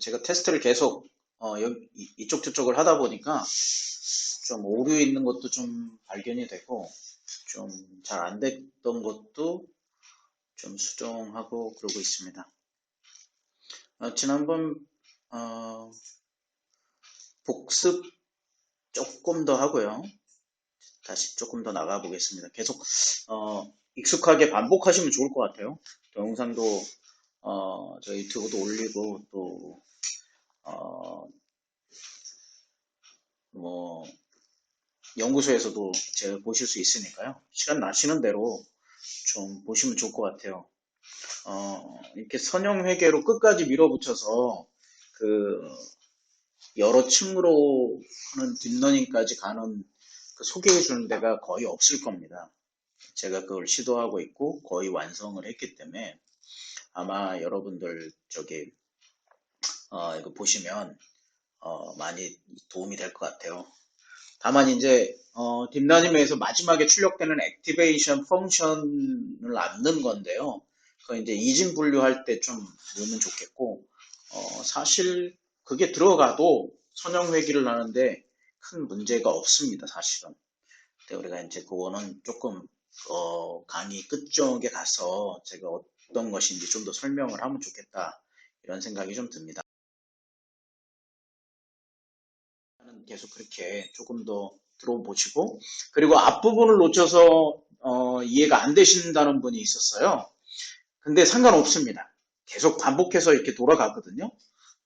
제가 테스트를 계속 이쪽 저쪽을 하다 보니까 좀 오류 있는 것도 좀 발견이 되고 좀 잘 안 됐던 것도 좀 수정하고 그러고 있습니다. 지난번 복습 조금 더 하고요. 다시 조금 더 나가 보겠습니다. 계속 익숙하게 반복하시면 좋을 것 같아요. 동영상도 저희 유튜브도 올리고 또 뭐 연구소에서도 제가 보실 수 있으니까요. 시간 나시는 대로 좀 보시면 좋을 것 같아요. 이렇게 선형회계로 끝까지 밀어붙여서 그 여러 층으로 하는 딥러닝까지 가는 그 소개해 주는 데가 거의 없을 겁니다. 제가 그걸 시도하고 있고 거의 완성을 했기 때문에 아마 여러분들 이거 보시면 많이 도움이 될 것 같아요. 다만 이제 딥러닝에서 마지막에 출력되는 액티베이션 펑션을 넣는 건데요. 그거 이제 이진 분류할 때 좀 넣으면 좋겠고 사실 그게 들어가도 선형 회귀를 하는데 큰 문제가 없습니다. 사실은. 근데 우리가 이제 그거는 조금 강의 끝쪽에 가서 제가 어떤 것인지 좀 더 설명을 하면 좋겠다 이런 생각이 좀 듭니다. 계속 그렇게 조금 더 들어보시고 그리고 앞부분을 놓쳐서 이해가 안 되신다는 분이 있었어요. 근데 상관없습니다. 계속 반복해서 이렇게 돌아가거든요.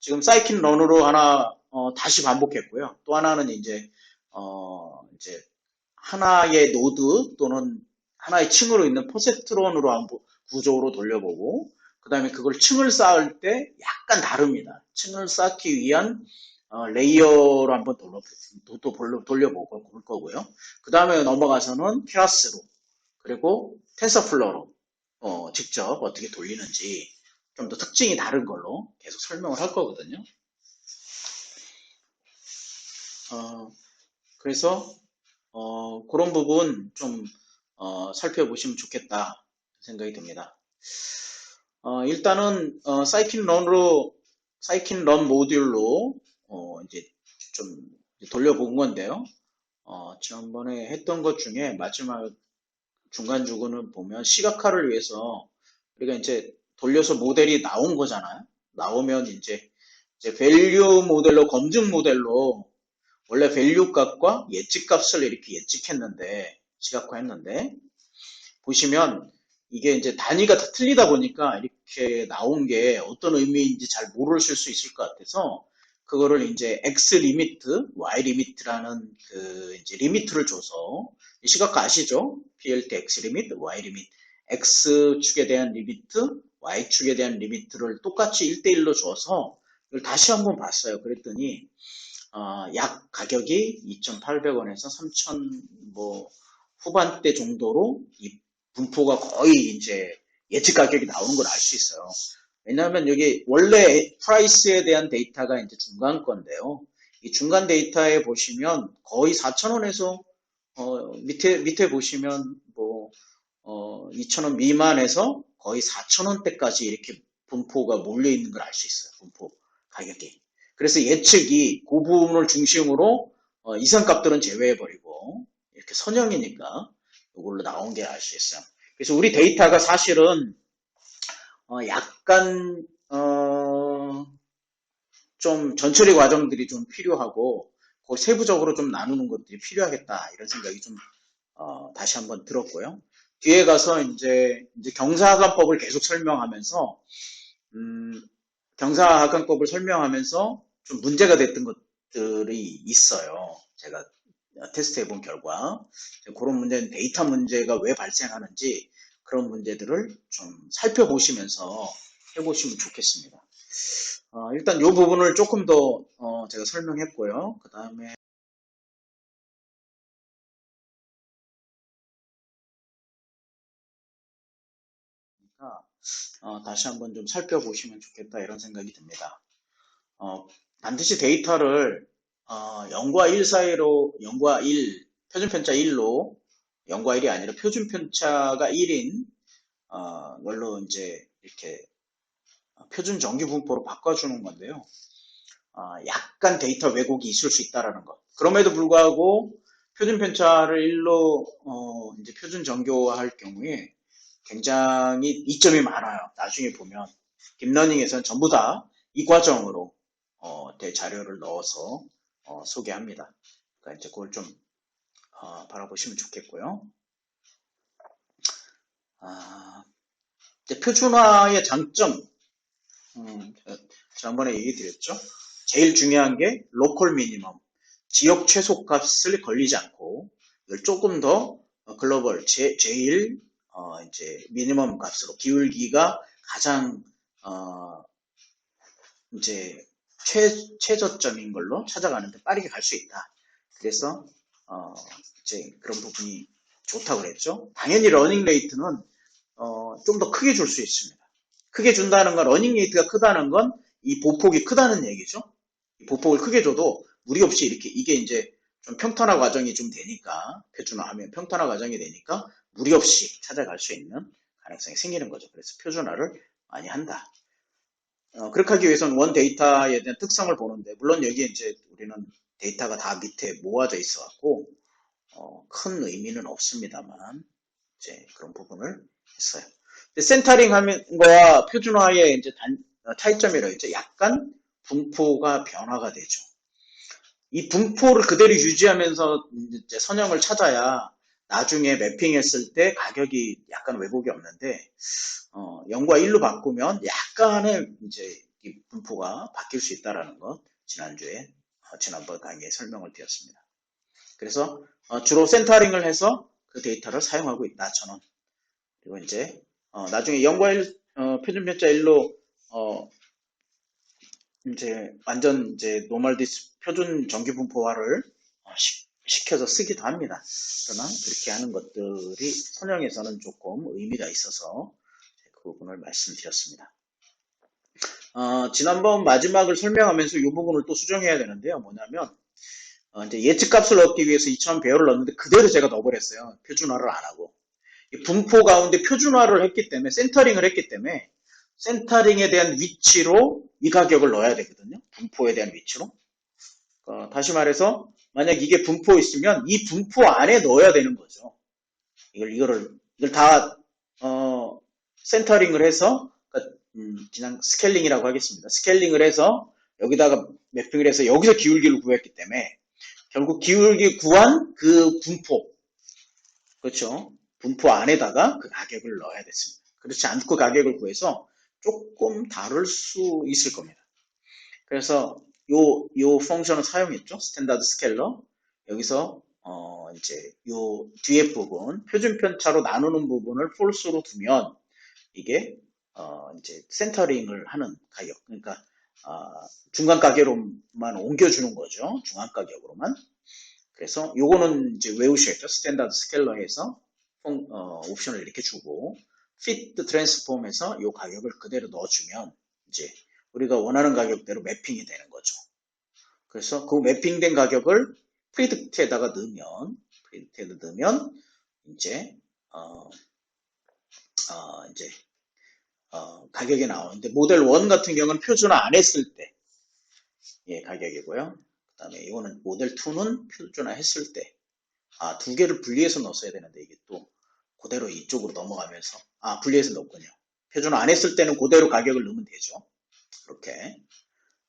지금 사이킨 런으로 하나 다시 반복했고요. 또 하나는 이제 하나의 노드 또는 하나의 층으로 있는 포세트론으로 한번 구조로 돌려보고 그 다음에 그걸 층을 쌓을 때 약간 다릅니다. 층을 쌓기 위한 레이어로 한번 돌려보고 볼 거고요. 그 다음에 넘어가서는 클래스로 그리고 텐서플로우로 직접 어떻게 돌리는지 좀 더 특징이 다른 걸로 계속 설명을 할 거거든요. 그래서 그런 부분 좀 살펴보시면 좋겠다 생각이 듭니다. 일단은 사이킨 런 모듈로 이제 좀 돌려본 건데요. 지난번에 했던 것 중에 마지막 중간 주구는 보면 시각화를 위해서 우리가 이제 돌려서 모델이 나온 거잖아요. 나오면 이제 밸류 모델로 검증 모델로 원래 밸류 값과 예측 값을 이렇게 예측했는데 시각화했는데 보시면 이게 이제 단위가 다 틀리다 보니까 이렇게 나온 게 어떤 의미인지 잘 모르실 수 있을 것 같아서 그거를 이제 X 리미트, Y 리미트라는 그 이제 리미트를 줘서 시각화 아시죠? PLT X 리미트, Y 리미트. X축에 대한 리미트, Y축에 대한 리미트를 똑같이 1대1로 줘서 이걸 다시 한번 봤어요. 그랬더니 약 가격이 2,800원에서 3,000 뭐 후반대 정도로 이 분포가 거의 이제 예측 가격이 나오는 걸 알 수 있어요. 왜냐하면 여기 원래 프라이스에 대한 데이터가 이제 중간 건데요. 이 중간 데이터에 보시면 거의 4,000원에서 밑에 보시면 뭐 2,000원 미만에서 거의 4,000원대까지 이렇게 분포가 몰려 있는 걸 알 수 있어요. 분포 가격이. 그래서 예측이 그 부분을 중심으로 이상값들은 제외해버리고 이렇게 선형이니까 이걸로 나온 게 알 수 있어요. 그래서 우리 데이터가 사실은 약간 좀 전처리 과정들이 좀 필요하고 그 세부적으로 좀 나누는 것들이 필요하겠다 이런 생각이 좀 다시 한번 들었고요. 뒤에 가서 이제 경사하관법을 계속 설명하면서 경사하관법을 설명하면서 좀 문제가 됐던 것들이 있어요. 제가 테스트 해본 결과 그런 문제는 데이터 문제가 왜 발생하는지 그런 문제들을 좀 살펴보시면서 해보시면 좋겠습니다. 일단 이 부분을 조금 더 제가 설명했고요. 그 다음에 다시 한번 좀 살펴보시면 좋겠다 이런 생각이 듭니다. 반드시 데이터를 0과 1 사이로 0과 1 표준편차 1로 0과 1이 아니라 표준편차가 1인 걸로 이제 이렇게 표준 정규 분포로 바꿔주는 건데요. 약간 데이터 왜곡이 있을 수 있다라는 것. 그럼에도 불구하고 표준 편차를 1로 이제 표준 정교화할 경우에 굉장히 이점이 많아요. 나중에 보면 딥러닝에서는 전부 다 이 과정으로 자료를 넣어서 소개합니다. 그러니까 이제 그걸 좀 바라보시면 좋겠고요. 이제 표준화의 장점, 지난번에 얘기 드렸죠. 제일 중요한 게 로컬 미니멈, 지역 최소값을 걸리지 않고 이걸 조금 더 글로벌 제일 이제 미니멈 값으로 기울기가 가장 이제 최저점인 걸로 찾아가는데 빠르게 갈 수 있다. 그래서 이제 그런 부분이 좋다고 그랬죠. 당연히 러닝 레이트는 좀 더 크게 줄 수 있습니다. 크게 준다는 건 러닝 레이트가 크다는 건 이 보폭이 크다는 얘기죠. 이 보폭을 크게 줘도 무리 없이 이렇게 이게 이제 좀 평탄화 과정이 좀 되니까 표준화하면 평탄화 과정이 되니까 무리 없이 찾아갈 수 있는 가능성이 생기는 거죠. 그래서 표준화를 많이 한다. 그렇게 하기 위해서는 원 데이터에 대한 특성을 보는데 물론 여기에 이제 우리는 데이터가 다 밑에 모아져 있어 갖고 큰 의미는 없습니다만 이제 그런 부분을 했어요. 센터링 하는 거와 표준화의 이제 차이점이라고 했죠. 약간 분포가 변화가 되죠. 이 분포를 그대로 유지하면서 이제 선형을 찾아야 나중에 매핑했을 때 가격이 약간 왜곡이 없는데 0과 1로 바꾸면 약간의 이제 이 분포가 바뀔 수 있다라는 것 지난번 강의에 설명을 드렸습니다. 그래서 주로 센터링을 해서 그 데이터를 사용하고 있다 저는. 그리고 이제 나중에 0과 1 표준 편차 1로 이제 완전 이제 노멀 디스 표준 정규 분포화를 시켜서 쓰기도 합니다. 그러나 그렇게 하는 것들이 선형에서는 조금 의미가 있어서 그 부분을 말씀드렸습니다. 지난번 마지막을 설명하면서 이 부분을 또 수정해야 되는데요. 뭐냐면 이제 예측값을 얻기 위해서 2,000 배열을 넣었는데 그대로 제가 넣어버렸어요. 표준화를 안 하고. 분포 가운데 표준화를 했기 때문에 센터링을 했기 때문에 센터링에 대한 위치로 이 가격을 넣어야 되거든요. 분포에 대한 위치로. 다시 말해서 만약 이게 분포 있으면 이 분포 안에 넣어야 되는 거죠. 이걸 다 센터링을 해서 그냥 스케일링이라고 하겠습니다. 스케일링을 해서 여기다가 매핑을 해서 여기서 기울기를 구했기 때문에 결국 기울기 구한 그 분포 그렇죠. 분포 안에다가 그 가격을 넣어야 됐습니다. 그렇지 않고 가격을 구해서 조금 다를 수 있을 겁니다. 그래서 요 펑션을 사용했죠. 스탠다드 스케일러. 여기서 이제 요 뒤에 부분 표준 편차로 나누는 부분을 폴스로 두면 이게 이제 센터링을 하는 가격. 그러니까 중간 가격으로만 옮겨주는 거죠. 중간 가격으로만. 그래서 요거는 이제 외우셔야죠. 스탠다드 스케일러에서 옵션을 이렇게 주고 fit 트랜스폼에서 요 가격을 그대로 넣어주면 이제 우리가 원하는 가격대로 매핑이 되는 거죠. 그래서 그 매핑된 가격을 프리딕트에다가 넣으면 이제 이제 가격이 나오는데 모델 1 같은 경우는 표준화 안 했을 때 가격이고요. 그 다음에 이거는 모델 2는 표준화 했을 때 두 개를 분리해서 넣었어야 되는데 이게 또 그대로 이쪽으로 넘어가면서 분리해서 넣었군요. 표준화 안 했을 때는 그대로 가격을 넣으면 되죠. 이렇게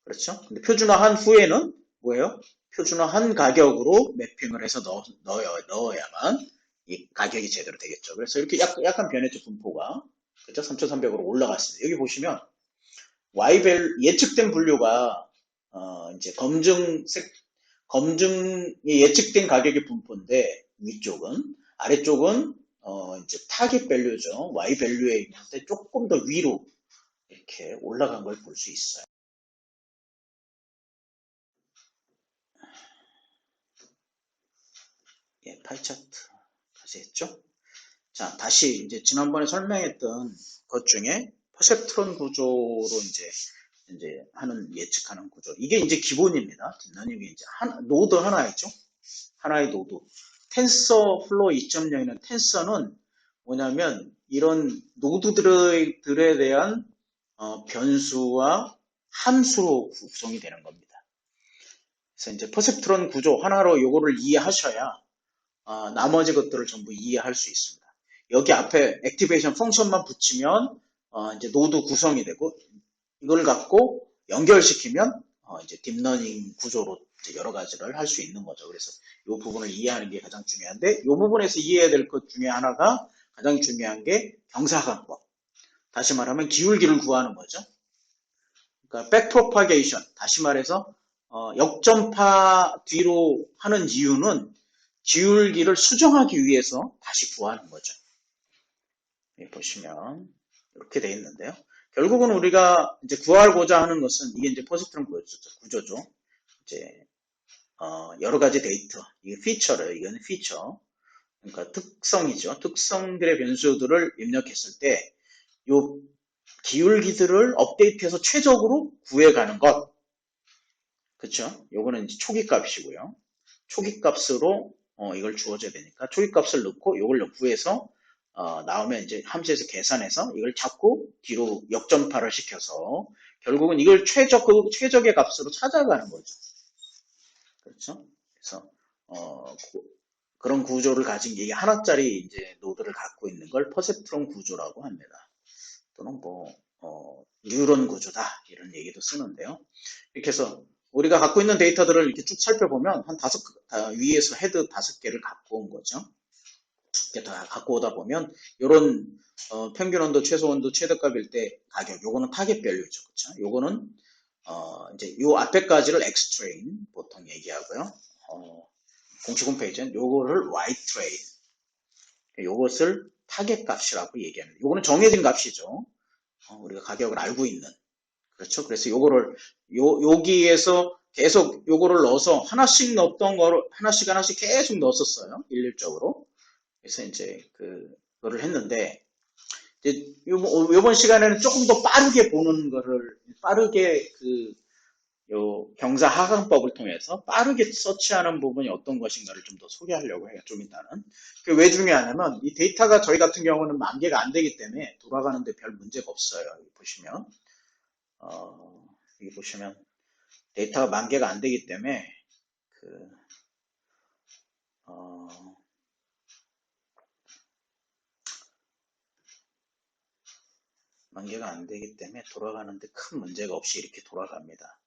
그렇죠. 근데 표준화한 후에는 뭐예요? 표준화한 가격으로 매핑을 해서 넣어야만 이 가격이 제대로 되겠죠. 그래서 이렇게 약간 변했죠. 분포가. 그렇죠? 3,300으로 올라갔습니다. 여기 보시면 예측된 분류가 이제 검증이 예측된 가격의 분포인데 위쪽은 아래쪽은 이제 타깃 밸류죠. Y 밸류에 있는데 조금 더 위로 이렇게 올라간 걸 볼 수 있어요. 파이 차트까지 했죠. 자, 다시 이제 지난번에 설명했던 것 중에 퍼셉트론 구조로 이제 하는 예측하는 구조. 이게 이제 기본입니다. 딥러닝이 이제 노드 하나 있죠. 하나의 노드. 텐서 플로우 2.0에는 텐서는 뭐냐면 이런 노드들에 대한 변수와 함수로 구성이 되는 겁니다. 그래서 이제 퍼셉트론 구조 하나로 요거를 이해하셔야 나머지 것들을 전부 이해할 수 있습니다. 여기 앞에 액티베이션 펑션만 붙이면 이제 노드 구성이 되고 이걸 갖고 연결시키면 이제 딥러닝 구조로 이제 여러 가지를 할 수 있는 거죠. 그래서 이 부분을 이해하는 게 가장 중요한데 이 부분에서 이해해야 될 것 중에 하나가 가장 중요한 게 경사각법. 다시 말하면 기울기를 구하는 거죠. 그러니까 백프로파게이션, 다시 말해서 역전파 뒤로 하는 이유는 기울기를 수정하기 위해서 다시 구하는 거죠. 여기 보시면 이렇게 돼 있는데요. 결국은 우리가 이제 구하고자 하는 것은 이게 이제 퍼셉트론 구조죠. 이제 여러 가지 데이터, 이게 피처래요. 이거는 피처. 그러니까 특성이죠. 특성들의 변수들을 입력했을 때 요 기울기들을 업데이트해서 최적으로 구해가는 것. 그쵸? 요거는 이제 초기 값이고요. 초기 값으로 이걸 주어져야 되니까 초기 값을 넣고 이걸 구해서 나오면 이제 함수에서 계산해서 이걸 자꾸 뒤로 역전파를 시켜서 결국은 이걸 최적의 값으로 찾아가는 거죠. 그렇죠? 그래서 그런 구조를 가진 게 이게 하나짜리 이제 노드를 갖고 있는 걸 퍼셉트론 구조라고 합니다. 또는 뉴런 구조다 이런 얘기도 쓰는데요. 이렇게 해서 우리가 갖고 있는 데이터들을 이렇게 쭉 살펴보면 한 위에서 헤드 5개를 갖고 온 거죠. 이렇게 다 갖고 오다 보면 이런 평균 온도, 최소 온도, 최대값일 때 가격, 요거는 타겟 밸류죠. 그렇죠? 요거는 이제 요 앞에까지를 X 트레인 보통 얘기하고요. 공식 홈페이지는 요거를 Y 트레인. 요것을 타겟 값이라고 얘기합니다. 요거는 정해진 값이죠. 우리가 가격을 알고 있는. 그렇죠? 그래서 요거를 여기에서 계속 요거를 넣어서 하나씩 넣었던 거를 하나씩 계속 넣었었어요. 일률적으로. 그래서 이제 그거를 했는데 이제 요번 시간에는 조금 더 빠르게 보는 거를 빠르게 요 경사 하강법을 통해서 빠르게 서치하는 부분이 어떤 것인가를 좀 더 소개하려고 해요. 좀 이따는. 그게 왜 중요하냐면 이 데이터가 저희 같은 경우는 10,000개가 안 되기 때문에 돌아가는데 별 문제가 없어요. 여기 보시면 여기 보시면 데이터가 10,000개가 안 되기 때문에 10,000개가 안 되기 때문에 돌아가는데 큰 문제가 없이 이렇게 돌아갑니다.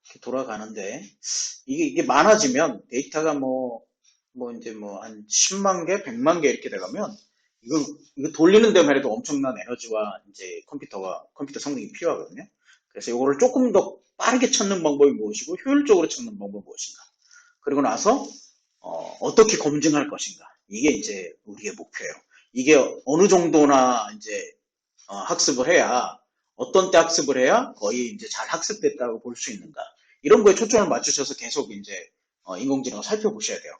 이렇게 돌아가는데 이게 많아지면 데이터가 이제 한 10만 개, 100만 개 이렇게 돼가면 이거 돌리는 데만 해도 엄청난 에너지와 이제 컴퓨터 성능이 필요하거든요. 그래서 이거를 조금 더 빠르게 찾는 방법이 무엇이고 효율적으로 찾는 방법이 무엇인가. 그리고 나서 어떻게 검증할 것인가. 이게 이제 우리의 목표예요. 이게 어느 정도나 이제 학습을 해야 어떤 때 학습을 해야 거의 이제 잘 학습됐다고 볼 수 있는가. 이런 거에 초점을 맞추셔서 계속 이제 인공지능을 살펴보셔야 돼요.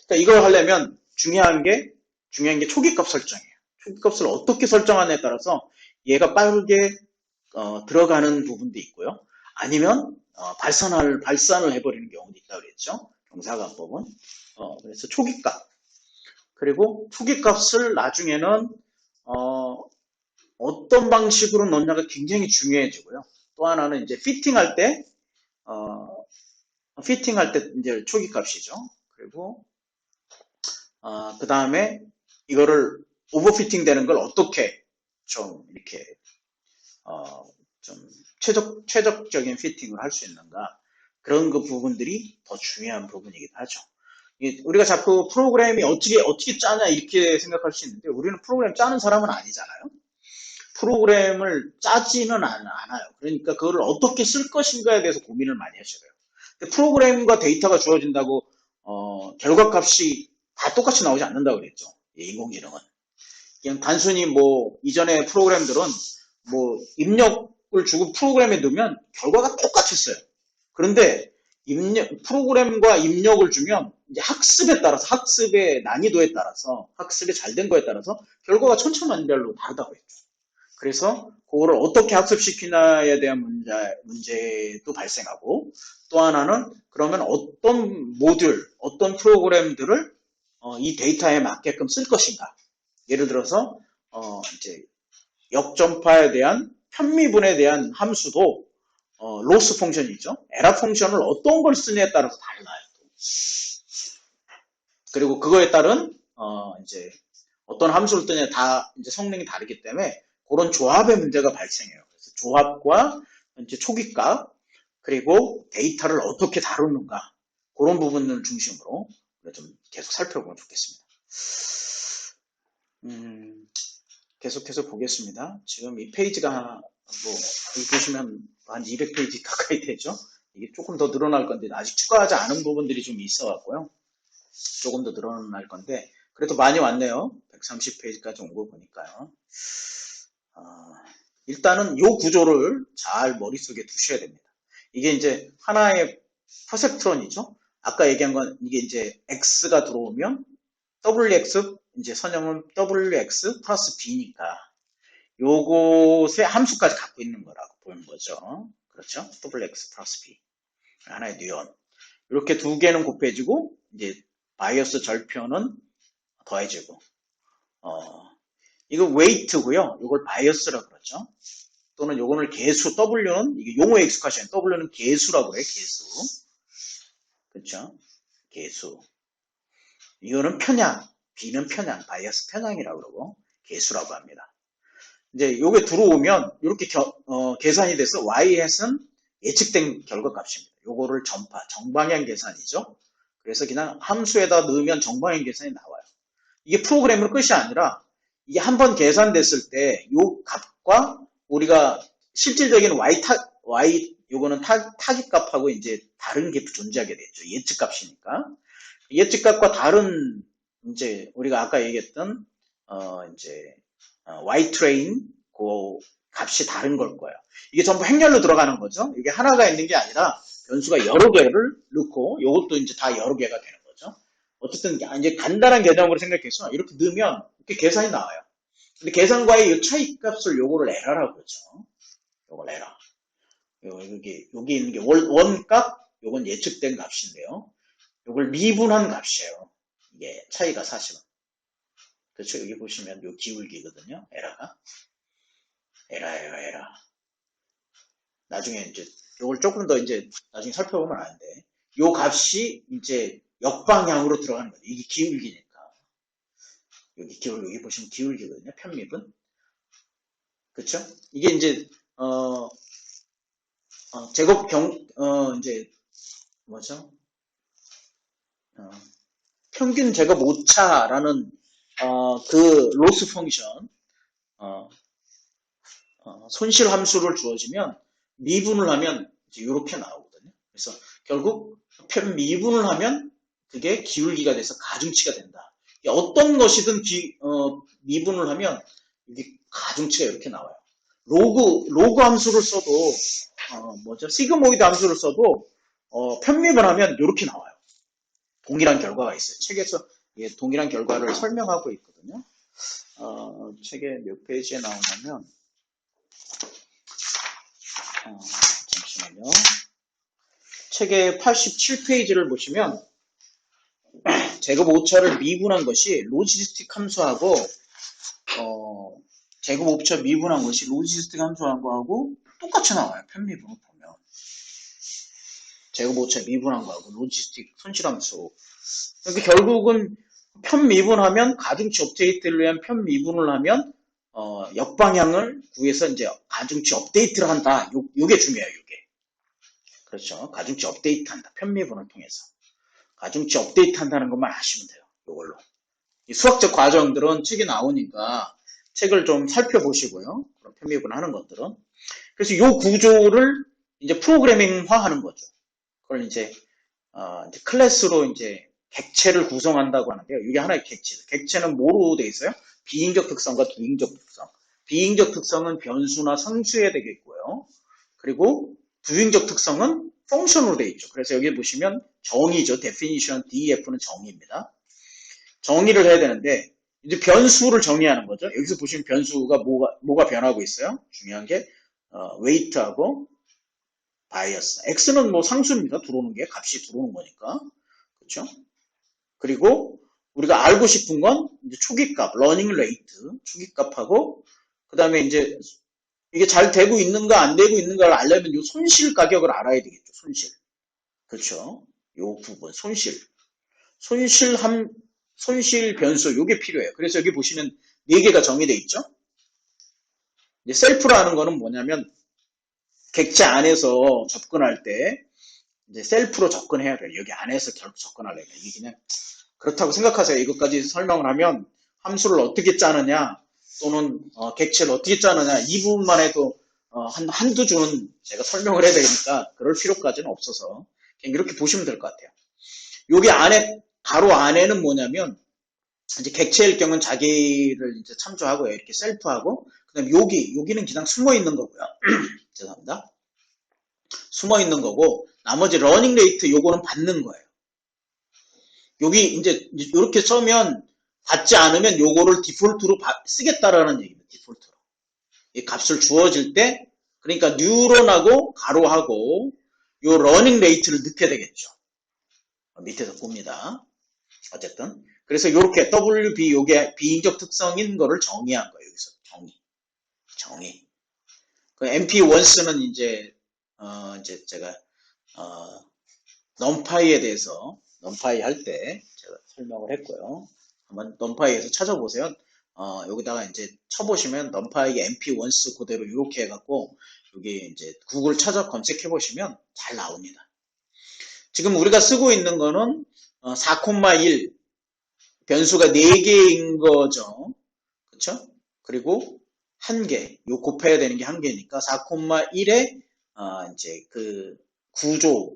그러니까 이걸 하려면 중요한 게 초기값 설정이에요. 초기값을 어떻게 설정하느냐에 따라서 얘가 빠르게 들어가는 부분도 있고요. 아니면 발산을 해버리는 경우도 있다고 그랬죠. 경사각법은. 그래서 초기값. 그리고 초기값을 나중에는 어떤 방식으로 넣냐가 굉장히 중요해지고요. 또 하나는 이제 피팅할 때 이제 초기값이죠. 그리고 그 다음에 이거를 오버피팅 되는 걸 어떻게 좀 이렇게 좀 최적적인 피팅을 할 수 있는가, 그런 그 부분들이 더 중요한 부분이기도 하죠. 우리가 자꾸 프로그램이 어떻게 짜냐 이렇게 생각할 수 있는데 우리는 프로그램 짜는 사람은 아니잖아요. 프로그램을 짜지는 않아요. 그러니까 그걸 어떻게 쓸 것인가에 대해서 고민을 많이 하셔야 돼요. 프로그램과 데이터가 주어진다고 결과값이 다 똑같이 나오지 않는다고 그랬죠. 인공지능은. 그냥 단순히 이전에 프로그램들은 입력을 주고 프로그램에 넣으면 결과가 똑같았어요. 그런데 프로그램과 입력을 주면 이제 학습에 따라서, 학습의 난이도에 따라서, 학습이 잘 된 거에 따라서 결과가 천차만별로 다르다고 했죠. 그래서 그거를 어떻게 학습시키냐에 대한 문제도 발생하고, 또 하나는 그러면 어떤 모듈, 어떤 프로그램들을 이 데이터에 맞게끔 쓸 것인가. 예를 들어서 이제 역전파에 대한 편미분에 대한 함수도 로스 펑션이죠. 에라 펑션을 어떤 걸 쓰냐에 따라서 달라요. 그리고 그거에 따른 이제 어떤 함수를 뜨냐 다 이제 성능이 다르기 때문에 그런 조합의 문제가 발생해요. 그래서 조합과 이제 초기값 그리고 데이터를 어떻게 다루는가 그런 부분을 중심으로 좀 계속 살펴보면 좋겠습니다. 계속해서 보겠습니다. 지금 이 페이지가 여기 보시면 한 200페이지 가까이 되죠. 이게 조금 더 늘어날 건데 아직 추가하지 않은 부분들이 좀 있어 갖고요. 조금 더 늘어날 건데 그래도 많이 왔네요. 130페이지까지 온 거 보니까요. 일단은 이 구조를 잘 머릿속에 두셔야 됩니다. 이게 이제 하나의 퍼셉트론이죠. 아까 얘기한 건 이게 이제 x가 들어오면 wx 이제 선형은 wx 플러스 b니까 요것의 함수까지 갖고 있는 거라고 보는 거죠. 그렇죠? wx 플러스 b 하나의 뉴온 이렇게 두 개는 곱해지고 이제 바이어스 절표는 더해지고 이거 웨이트고요. 이걸 바이어스라고 그러죠. 또는 요거는 개수 W는 이게 용어에 익숙하시면 W는 개수라고 해요. 개수. 그렇죠? 개수. 이거는 편향, B는 편향, 바이어스 편향이라고 그러고 개수라고 합니다. 이제 요게 들어오면 이렇게 계산이 돼서 y-hat은 예측된 결과값입니다. 요거를 전파, 정방향 계산이죠. 그래서 그냥 함수에다 넣으면 정방향 계산이 나와요. 이게 프로그램으로 끝이 아니라 이게 한번 계산됐을 때 요 값과 우리가 실질적인 요거는 타깃값하고 이제 다른 게 존재하게 되죠. 예측값이니까. 예측값과 다른 이제 우리가 아까 얘기했던 이제 Y트레인 그 값이 다른 걸 거예요. 이게 전부 행렬로 들어가는 거죠. 이게 하나가 있는 게 아니라 변수가 여러 개를 넣고 이것도 이제 다 여러 개가 되는 거죠. 어쨌든 이제 간단한 개념으로 생각해서 이렇게 넣으면 이렇게 계산이 나와요. 근데 계산과의 이 차이 값을 요거를 에러라고 그러죠. 요걸 에러. 여기 있는 게 원값, 요건 예측된 값인데요. 요걸 미분한 값이에요. 이게 차이가 사실은. 그렇죠. 여기 보시면 요 기울기거든요. 에러가. 에러. 나중에 이제 요걸 조금 더 이제 나중에 살펴보면 아는데 요 값이 이제 역방향으로 들어가는 거죠. 이게 기울기니까. 여기 보시면 기울기거든요. 편미분. 그쵸? 이게 이제, 제곱 이제, 뭐죠? 평균 제곱 오차라는, 그 로스 펑션, 손실 함수를 주어지면 미분을 하면 이제 이렇게 나오거든요. 그래서 결국 편미분을 하면 그게 기울기가 돼서 가중치가 된다. 어떤 것이든 미분을 하면 이게 가중치가 이렇게 나와요. 로그 함수를 써도 시그모이드 함수를 써도 편미분 하면 이렇게 나와요. 동일한 결과가 있어요. 책에서 동일한 결과를 설명하고 있거든요. 책에 몇 페이지에 나오냐면 잠시만요. 책의 87페이지를 보시면 제곱 오차를 미분한 것이 로지스틱 함수하고 제곱 오차 미분한 것이 로지스틱 함수한 거하고 똑같이 나와요. 편미분을 보면 제곱 오차 미분한 거하고 로지스틱 손실함수. 그러니까 결국은 편미분하면 가중치 업데이트를 위한 편미분을 하면 역방향을 구해서 이제 가중치 업데이트를 한다. 요게 중요해요. 요게. 그렇죠. 가중치 업데이트 한다. 편미분을 통해서. 가중치 업데이트 한다는 것만 아시면 돼요. 요걸로. 이 수학적 과정들은 책에 나오니까 책을 좀 살펴보시고요. 그런 편미분 하는 것들은. 그래서 요 구조를 이제 프로그래밍화 하는 거죠. 그걸 이제 클래스로 이제 객체를 구성한다고 하는데요. 이게 하나의 객체. 객체는 뭐로 되어 있어요? 비인격 특성과 두인격 특성. 비인격 특성은 변수나 상수에 되겠고요. 그리고 두인격 특성은 펑션으로 되어 있죠. 그래서 여기 보시면 정의죠. definition, def는 정의입니다. 정의를 해야 되는데 이제 변수를 정의하는 거죠. 여기서 보시면 변수가 뭐가 변하고 있어요? 중요한 게 weight하고 bias. x는 뭐 상수입니다. 들어오는 게 값이 들어오는 거니까. 그렇죠? 그리고 우리가 알고 싶은 건 이제 초기값, 러닝 레이트, 초기값하고 그 다음에 이제 이게 잘 되고 있는가 안 되고 있는가를 알려면 요 손실 가격을 알아야 되겠죠. 손실. 그렇죠. 요 부분 손실 변수 요게 필요해요. 그래서 여기 보시면 4개가 정의되어 있죠. 이제 셀프라는 거는 뭐냐면 객체 안에서 접근할 때 이제 셀프로 접근해야 돼요. 여기 안에서 접근하려면 이게 그냥 그렇다고 생각하세요. 이것까지 설명을 하면 함수를 어떻게 짜느냐 또는 객체를 어떻게 짜느냐 이 부분만 해도 한두 주는 제가 설명을 해야 되니까 그럴 필요까지는 없어서 그냥 이렇게 보시면 될 것 같아요. 여기 안에 가로 안에는 뭐냐면 이제 객체일 경우는 자기를 이제 참조하고요. 이렇게 셀프하고 그다음 여기는 그냥 숨어 있는 거고요. 죄송합니다. 숨어 있는 거고 나머지 러닝 레이트 요거는 받는 거예요. 여기 이제 이렇게 써면 받지 않으면 요거를 디폴트로 쓰겠다라는 얘기입니다. 디폴트로. 이 값을 주어질 때 그러니까 뉴런하고 가로하고 요 러닝 레이트를 넣게 되겠죠. 밑에서 봅니다. 어쨌든 그래서 이렇게 WB 요게 비인적 특성인 거를 정의한 거예요. 여기서 정의. 그 MP 원스는 이제 이제 제가 넘파이에 대해서 넘파이 할 때 제가 설명을 했고요. 한번 넘파이에서 찾아보세요. 여기다가 이제 쳐보시면 넘파이 MP 원스 그대로 이렇게 해갖고 여기 이제 구글 찾아 검색해 보시면 잘 나옵니다. 지금 우리가 쓰고 있는 거는 4,1 변수가 4개인 거죠. 그렇죠? 그리고 1개, 요 곱해야 되는 게 1개니까 4,1에 이제 그 구조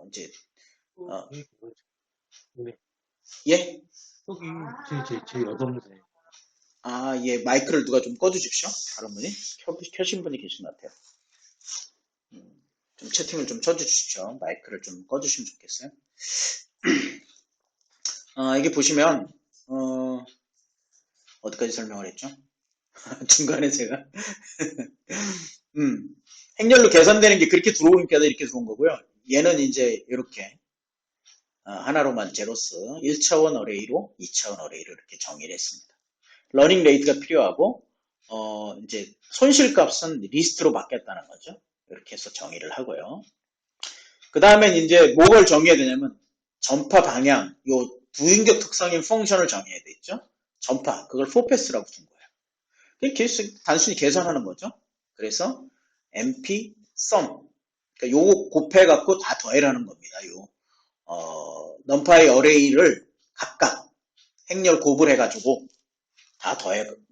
이제 예? 여기 제 여동생. 예, 마이크를 누가 좀 꺼주십시오. 다른 분이 켜신 분이 계신 것 같아요. 좀 채팅을 좀 쳐주십시오. 마이크를 좀 꺼주시면 좋겠어요. 이게 보시면 어디까지 설명을 했죠? 중간에 제가 행렬로 계산되는 게 그렇게 들어오니까 이렇게 들어온 거고요. 얘는 이제 이렇게 하나로만 제로스 1차원 어레이로 2차원 어레이로 이렇게 정의를 했습니다. 러닝 레이트가 필요하고 이제 손실값은 리스트로 바뀌었다는 거죠. 이렇게 해서 정의를 하고요. 그 다음에 이제 뭐를 정의해야 되냐면 전파 방향 요 부인격 특성인 펑션을 정의해야 되겠죠. 전파 그걸 포패스라고 준 거예요. 그게 단순히 계산하는 거죠. 그래서 MP sum 그러니까 요거 곱해갖고 다 더해라는 겁니다. 요 넘파이 어레이를 각각 행렬 곱을 해가지고 다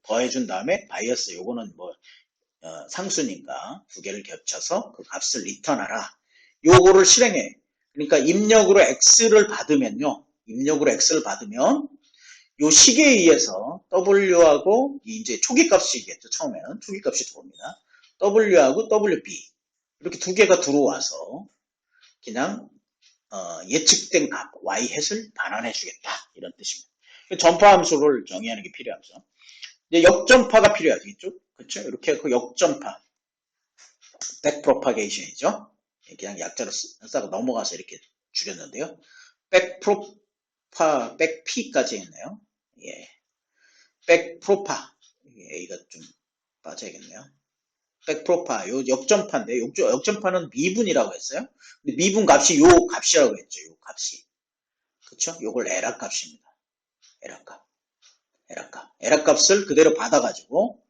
더해준 다음에 바이어스 요거는 뭐 상수니까 두 개를 겹쳐서 그 값을 리턴하라. 요거를 실행해. 그러니까 입력으로 X를 받으면요. 입력으로 X를 받으면 요 식에 의해서 W하고 이제 초기값이겠죠. 처음에는 초기값이 들어옵니다. W하고 WB 이렇게 두 개가 들어와서 그냥 예측된 값 Y-햇을 반환해 주겠다 이런 뜻입니다. 전파 함수를 정의하는 게 필요하죠. 이제 역전파가 필요하겠죠. 그렇죠? 이렇게 그 역전파 백프로파게이션이죠. 그냥 약자로 쓰다가 넘어가서 이렇게 줄였는데요. 백피까지 했네요. 예. 백프로파 A가 좀 빠져야겠네요. 백프로파 요 역전파인데 역전파는 미분이라고 했어요. 근데 미분 값이 요 값이라고 했죠. 요 값이 그렇죠? 요걸 에라 값입니다. 에라 값을 그대로 받아가지고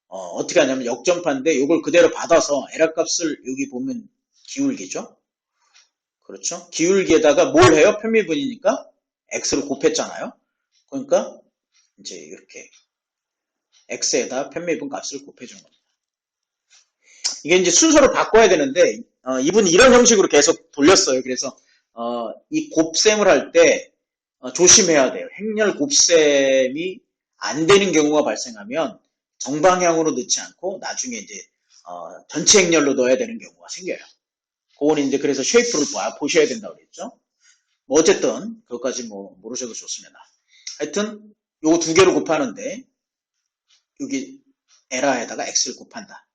어떻게 하냐면 역전파인데 요걸 그대로 받아서 에라 값을 여기 보면 기울기죠. 그렇죠? 기울기에다가 뭘 해요? 편미분이니까 x를 곱했잖아요. 그러니까 이제 이렇게 x에다 편미분 값을 곱해준 겁니다. 이게 이제 순서를 바꿔야 되는데 이분이 이런 형식으로 계속 돌렸어요. 그래서 이 곱셈을 할 때 조심해야 돼요. 행렬 곱셈이 안 되는 경우가 발생하면 정방향으로 넣지 않고 나중에 이제 전체 행렬로 넣어야 되는 경우가 생겨요. 그거는 이제 그래서 쉐이프를 보셔야 된다고 그랬죠. 뭐 어쨌든 그것까지 뭐 모르셔도 좋습니다. 하여튼 요거 두 개로 곱하는데 여기 에라에다가 x를 곱한다.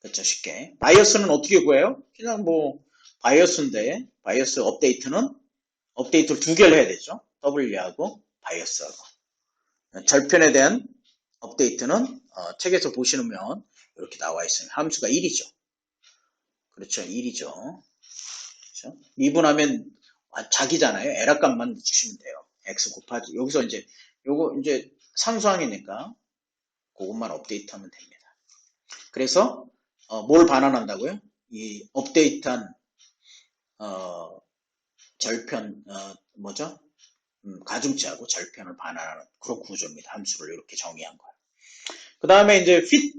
그렇죠, 쉽게. 바이어스는 어떻게 구해요? 그냥 뭐 바이어스인데 바이어스 업데이트는 업데이트를 두 개를 해야 되죠. W하고 바이오스하고. 절편에 대한 업데이트는 책에서 보시면 이렇게 나와 있습니다. 함수가 1이죠. 그렇죠. 1이죠. 그렇죠? 미분하면 자기잖아요. 에러값만 주시면 돼요. x 곱하기. 여기서 이제 요거 이제 상수항이니까 그것만 업데이트하면 됩니다. 그래서 뭘 반환한다고요? 이 업데이트한 절편 뭐죠? 가중치하고 절편을 반환하는 그런 구조입니다. 함수를 이렇게 정의한 거예요. 그 다음에 이제 fit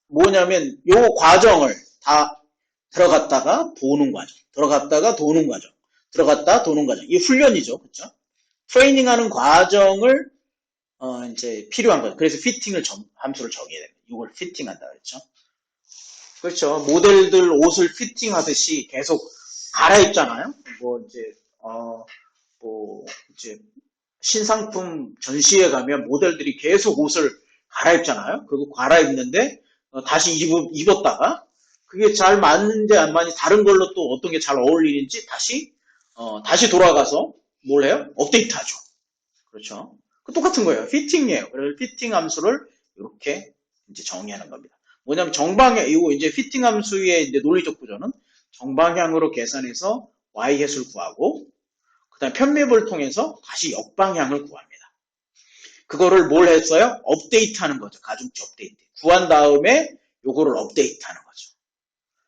뭐냐면 요 과정을 다 들어갔다가 도는 과정, 들어갔다가 도는 과정, 들어갔다 도는 과정. 이 훈련이죠, 그렇죠? 트레이닝하는 과정을 이제 필요한 거죠. 그래서 피팅을 함수를 정의해야 됩니다. 이걸 피팅한다 그랬죠. 그렇죠. 모델들 옷을 피팅하듯이 계속 갈아입잖아요. 뭐 이제 신상품 전시회 가면 모델들이 계속 옷을 갈아입잖아요. 그리고 갈아입는데 다시 입었다가 그게 잘 맞는지 안 맞는지 다른 걸로 또 어떤 게 잘 어울리는지 다시 돌아가서 뭘 해요? 업데이트하죠. 그렇죠. 똑같은 거예요. 피팅이에요. 그래서 피팅 함수를 이렇게 이제 정의하는 겁니다. 뭐냐면 이거 이제 피팅 함수의 이제 논리적 구조는 정방향으로 계산해서 y 햇을 구하고 그다음 편맵을 통해서 다시 역방향을 구합니다. 그거를 뭘 했어요? 업데이트하는 거죠. 가중치 업데이트. 구한 다음에 요거를 업데이트하는 거죠.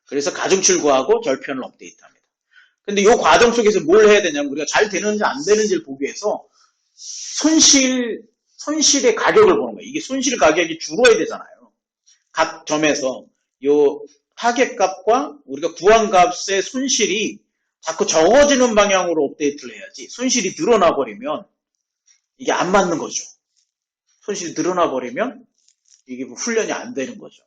그래서 가중치를 구하고 절편을 업데이트합니다. 근데 이 과정 속에서 뭘 해야 되냐면 우리가 잘 되는지 안 되는지를 보기 위해서 손실의 가격을 보는 거예요. 이게 손실 가격이 줄어야 되잖아요. 각 점에서 요 타겟값과 우리가 구한 값의 손실이 자꾸 적어지는 방향으로 업데이트를 해야지 손실이 늘어나 버리면 이게 안 맞는 거죠. 손실이 늘어나 버리면 이게 훈련이 안 되는 거죠.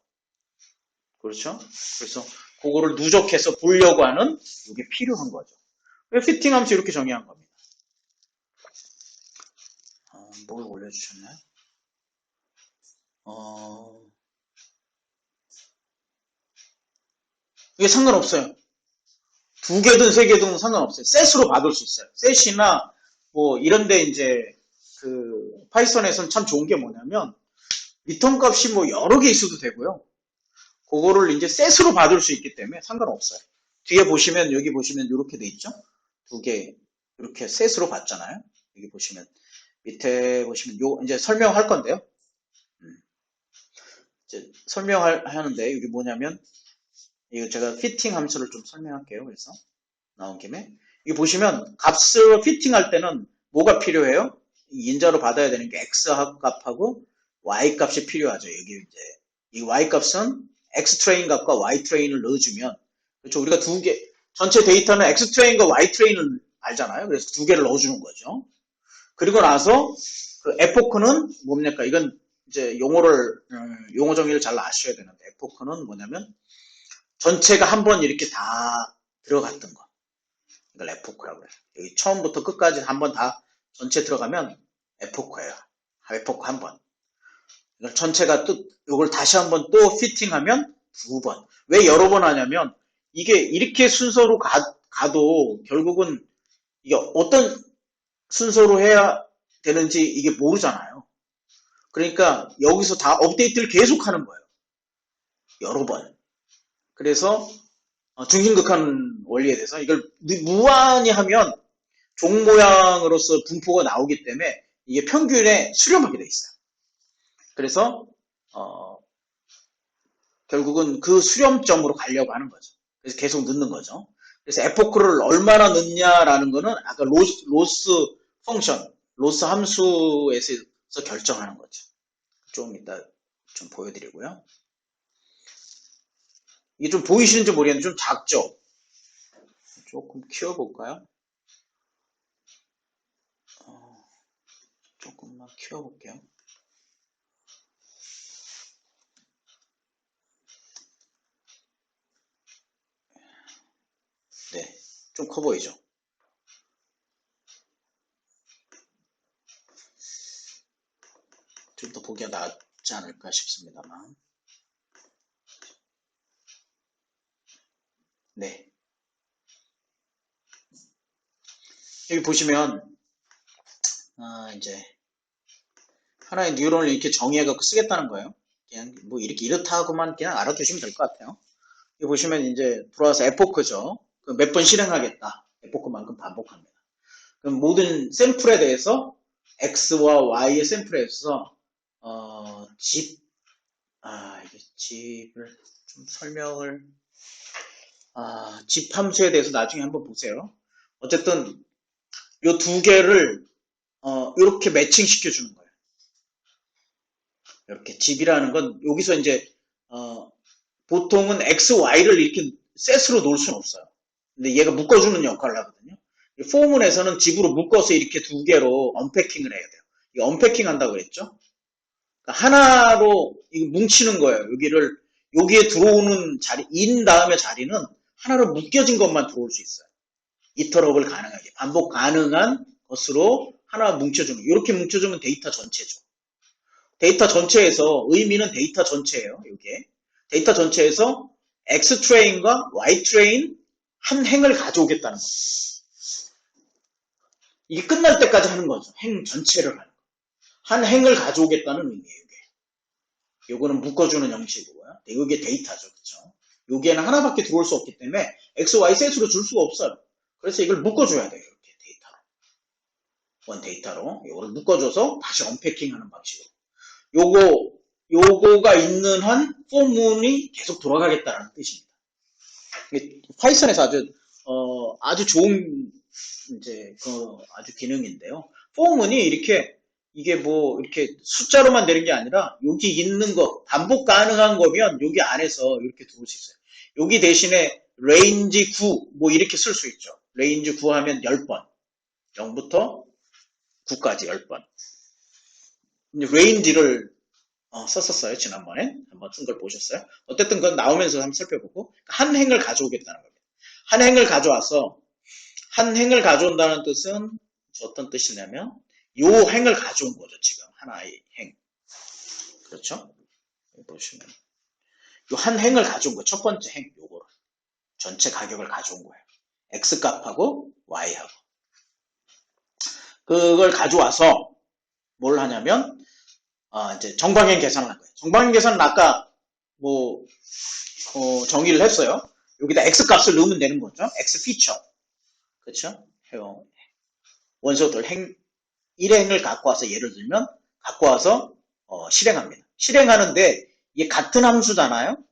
그렇죠? 그래서 그거를 누적해서 보려고 하는 이게 필요한 거죠. 피팅 함수 이렇게 정의한 겁니다. 뭘 올려주셨나요? 이게 상관없어요. 두 개든 세 개든 상관없어요. 셋으로 받을 수 있어요. 셋이나 뭐 이런데 이제 그 파이썬에서는 참 좋은 게 뭐냐면 리턴 값이 뭐 여러 개 있어도 되고요. 그거를 이제 셋으로 받을 수 있기 때문에 상관없어요. 뒤에 보시면 여기 보시면 이렇게 돼 있죠. 두 개 이렇게 셋으로 받잖아요. 여기 보시면 밑에 보시면 요 이제 설명할 건데요. 이제 설명하는데 여기 뭐냐면 이거 제가 피팅 함수를 좀 설명할게요. 그래서 나온 김에 이거 보시면 값을 피팅할 때는 뭐가 필요해요? 인자로 받아야 되는 게 x 값하고 y 값이 필요하죠. 여기 이제 이 y 값은 x 트레인 값과 y 트레인을 넣어주면 그렇죠. 우리가 두 개 전체 데이터는 x 트레인과 y 트레인을 알잖아요. 그래서 두 개를 넣어주는 거죠. 그리고 나서 그 에포크는 뭡니까? 이건 이제 용어 정의를 잘 아셔야 되는데 에포크는 뭐냐면 전체가 한번 이렇게 다 들어갔던 거. 이걸 에포크라고 해요. 여기 처음부터 끝까지 한번 다 전체 들어가면 에포크예요. 에포크 한 번. 이걸 전체가 또 이걸 다시 한번 또 피팅하면 두 번. 왜 여러 번 하냐면 이게 이렇게 순서로 가도 결국은 이게 어떤 순서로 해야 되는지 이게 모르잖아요. 그러니까 여기서 다 업데이트를 계속하는 거예요. 여러 번. 그래서 중심극한 원리에 대해서 이걸 무한히 하면 종 모양으로서 분포가 나오기 때문에 이게 평균에 수렴하게 돼 있어요. 그래서 결국은 그 수렴점으로 가려고 하는 거죠. 그래서 계속 넣는 거죠. 그래서 에포크를 얼마나 넣냐라는 거는 아까 로스 펑션, 로스 함수에서 결정하는 거죠. 좀 이따 좀 보여드리고요. 이게 좀 보이시는지 모르겠는데 좀 작죠? 조금 키워볼까요? 조금만 키워볼게요. 네, 좀 커 보이죠? 좀 더 보기가 낫지 않을까 싶습니다만. 네. 여기 보시면 이제 하나의 뉴런을 이렇게 정의해갖고 쓰겠다는 거예요. 그냥 뭐 이렇게 이렇다고만 그냥 알아두시면 될 것 같아요. 여기 보시면 이제 들어와서 에포크죠. 몇 번 실행하겠다. 에포크만큼 반복합니다. 그럼 모든 샘플에 대해서 X와 Y의 샘플에 있어서 이게 집을 좀 설명을 집 함수에 대해서 나중에 한번 보세요. 어쨌든 요 두 개를 이렇게 매칭 시켜주는 거예요. 이렇게 집이라는 건 여기서 이제 보통은 X, Y를 이렇게 셋으로 놓을 수는 없어요. 근데 얘가 묶어주는 역할을 하거든요. 포문에서는 집으로 묶어서 이렇게 두 개로 언패킹을 해야 돼요. 이 언패킹 한다고 그랬죠? 그러니까 하나로 뭉치는 거예요. 여기에 들어오는 자리, 인 다음에 자리는 하나로 묶여진 것만 들어올 수 있어요. 이터럽을 가능하게, 반복 가능한 것으로 하나 뭉쳐주는, 이렇게 뭉쳐주면 데이터 전체죠. 데이터 전체에서, 의미는 데이터 전체예요, 이게. 데이터 전체에서 X 트레인과 Y 트레인 한 행을 가져오겠다는 거예요. 이게 끝날 때까지 하는 거죠. 행 전체를 하는 거. 한 행을 가져오겠다는 의미예요, 이게. 요거는 묶어주는 형식이고요. 이게 데이터죠, 그렇죠? 여기에는 하나밖에 들어올 수 없기 때문에 X, Y 셋으로 줄 수가 없어요. 그래서 이걸 묶어줘야 돼요, 이렇게 데이터로. 원 데이터로. 요거를 묶어줘서 다시 언패킹하는 방식으로. 요거가 있는 한 포문이 계속 돌아가겠다는 뜻입니다. 파이썬에서 아주 좋은 이제 아주 기능인데요. 포문이 이게 뭐 이렇게 숫자로만 되는 게 아니라 여기 있는 거 반복 가능한 거면 여기 안에서 이렇게 들어올 수 있어요. 여기 대신에 range 9 뭐 이렇게 쓸 수 있죠. range 9 하면 10번 0부터 9까지 10번 range를 썼었어요. 지난번에 한번 쓴 걸 보셨어요. 어쨌든 그건 나오면서 한번 살펴보고 한 행을 가져오겠다는 겁니다. 한 행을 가져와서 한 행을 가져온다는 뜻은 어떤 뜻이냐면 요 행을 가져온 거죠. 지금 하나의 행. 그렇죠? 여기 보시면 요 한 행을 가져온 거. 첫 번째 행 요거를 전체 가격을 가져온 거예요. X 값하고 Y하고 그걸 가져와서 뭘 하냐면 이제 정방향 계산을 한 거예요. 정방향 계산은 아까 뭐 정의를 했어요. 여기다 X 값을 넣으면 되는 거죠. X 피처. 그렇죠? 원소들 1행을 갖고 와서 예를 들면 갖고 와서 실행합니다. 실행하는데 이게 같은 함수잖아요.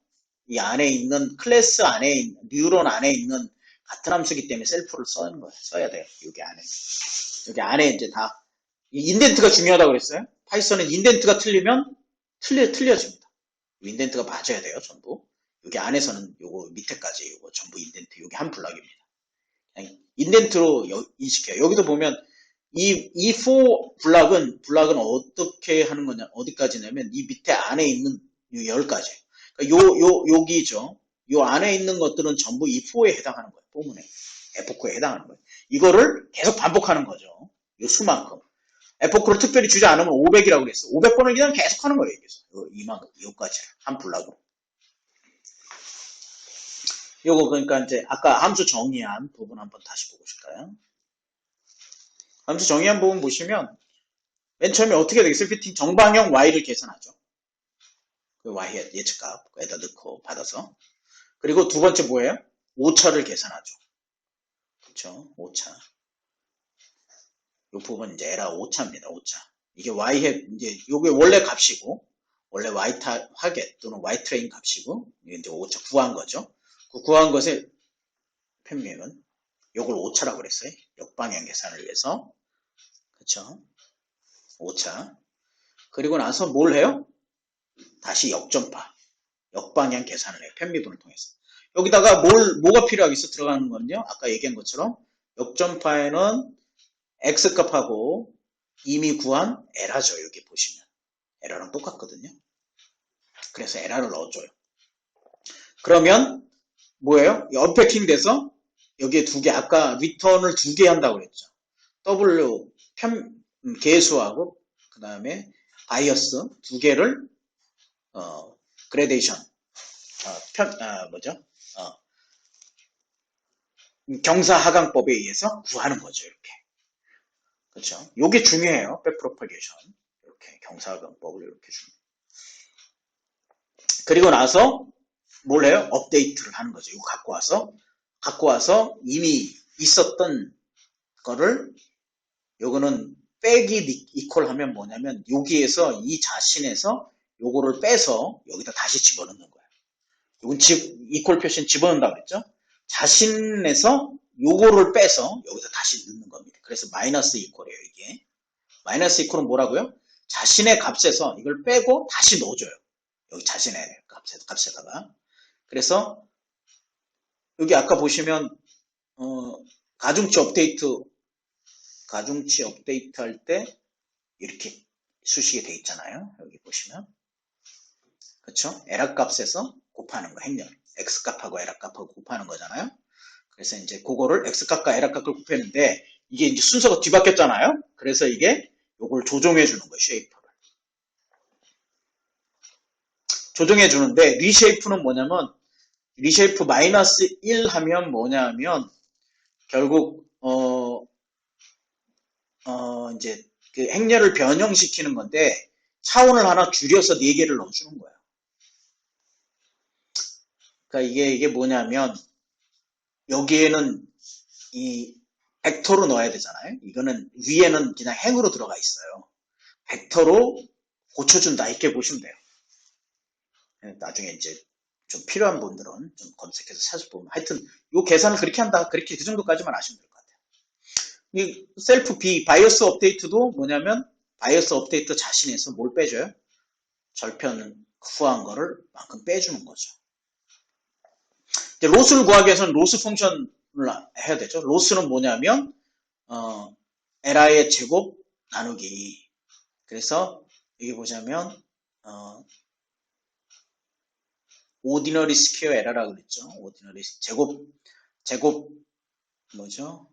이 안에 있는 클래스 안에 있는 뉴런 안에 있는 같은 함수기 때문에 셀프를 써야 돼요. 여기 안에 이제 다 인덴트가 중요하다고 그랬어요. 파이썬은 인덴트가 틀리면 틀려집니다. 인덴트가 맞아야 돼요. 전부. 여기 안에서는 요거 밑에까지 요거 전부 인덴트. 여기 한 블락입니다. 인덴트로 인식해요. 여기도 보면 이 for 블락은 어떻게 하는 거냐, 어디까지냐면 이 밑에 안에 있는 이 10가지. 그러니까 여기죠. 요 안에 있는 것들은 전부 이 for에 해당하는 거예요. 포문에. 에포크에 해당하는 거예요. 이거를 계속 반복하는 거죠. 요 수만큼. 에포크를 특별히 주지 않으면 500이라고 그랬어. 500번을 그냥 계속 하는 거예요. 여기서. 요까지. 한 블락으로. 요거 그러니까 이제 아까 함수 정의한 부분 한번 다시 보고 싶을까요? 함수 정의한 부분 보시면 맨 처음에 어떻게 되겠어요? 피팅 정방형 y를 계산하죠. 그 y의 예측값 에다 넣고 받아서. 그리고 두 번째 뭐예요? 오차를 계산하죠. 그렇죠? 오차. 이 부분 이제 에라 오차입니다. 오차. 이게 y의 이제 요게 원래 값이고 원래 y 타겟 또는 y 트레인 값이고 이게 이제 오차 구한 거죠. 그 구한 것의 편명은 요걸 오차라고 그랬어요. 역방향 계산을 위해서. 그렇죠? 오차. 그리고 나서 뭘 해요? 다시 역전파. 역방향 계산을 해요. 편미분을 통해서. 여기다가 뭐가 필요하겠어? 들어가는 건요. 아까 얘기한 것처럼 역전파에는 x값하고 이미 구한 에라죠. 여기 보시면. 에라랑 똑같거든요. 그래서 에라를 넣어줘요. 그러면 뭐예요? 언패킹 돼서 여기에 두 개, 아까 리턴을 두 개 한다고 그랬죠. W 개수하고 그 다음에 바이어스 두 개를 그레데이션 경사하강법에 의해서 구하는 거죠. 이렇게 그렇죠? 요게 중요해요. 백프로파게이션. 이렇게 경사근법을 이렇게 주는. 그리고 나서 뭘 해요? 업데이트를 하는 거죠. 이거 갖고 와서 이미 있었던 거를 요거는 빼기 이퀄 하면 뭐냐면 여기에서 이 자신에서 요거를 빼서 여기다 다시 집어넣는 거예요. 요건 이퀄 표시는 집어넣는다고 그랬죠? 자신에서 요거를 빼서 여기다 다시 넣는 겁니다. 그래서 마이너스 이퀄이에요, 이게. 마이너스 이퀄은 뭐라고요? 자신의 값에서 이걸 빼고 다시 넣어줘요. 여기 자신의 값에다가. 그래서 여기 아까 보시면 가중치 업데이트 할 때 이렇게 수식이 돼 있잖아요. 여기 보시면. 그렇죠? 에러 값에서 곱하는 거, 행렬. x 값하고 에러 값하고 곱하는 거잖아요. 그래서 이제 그거를 x 값과 에러 값을 곱했는데 이게 이제 순서가 뒤바뀌었잖아요. 그래서 이게 요걸 조정해 주는 거예요, 쉐이프를. 조정해 주는데 리쉐이프는 뭐냐면 리쉐이프 마이너스 1 하면 뭐냐면 결국 이제 그 행렬을 변형시키는 건데 차원을 하나 줄여서 4개를 넣어주는 거예요. 그러니까 이게 뭐냐면 여기에는 이 벡터로 넣어야 되잖아요. 이거는 위에는 그냥 행으로 들어가 있어요. 벡터로 고쳐준다 이렇게 보시면 돼요. 나중에 이제 좀 필요한 분들은 좀 검색해서 찾아보면 하여튼 요 계산을 그렇게 한다. 그렇게 그 정도까지만 아시면 될 것 같아요. 이 셀프 B 바이오스 업데이트도 뭐냐면 바이오스 업데이트 자신에서 뭘 빼줘요? 절편 후한 거를 만큼 빼주는 거죠. 이제 로스를 구하기 위해서는 로스 펑션을 해야 되죠. 로스는 뭐냐면 LI의 제곱 나누기. 그래서 여기 보자면 오디너리 스퀘어 에러라고 그랬죠. 오디너리 제곱 뭐죠?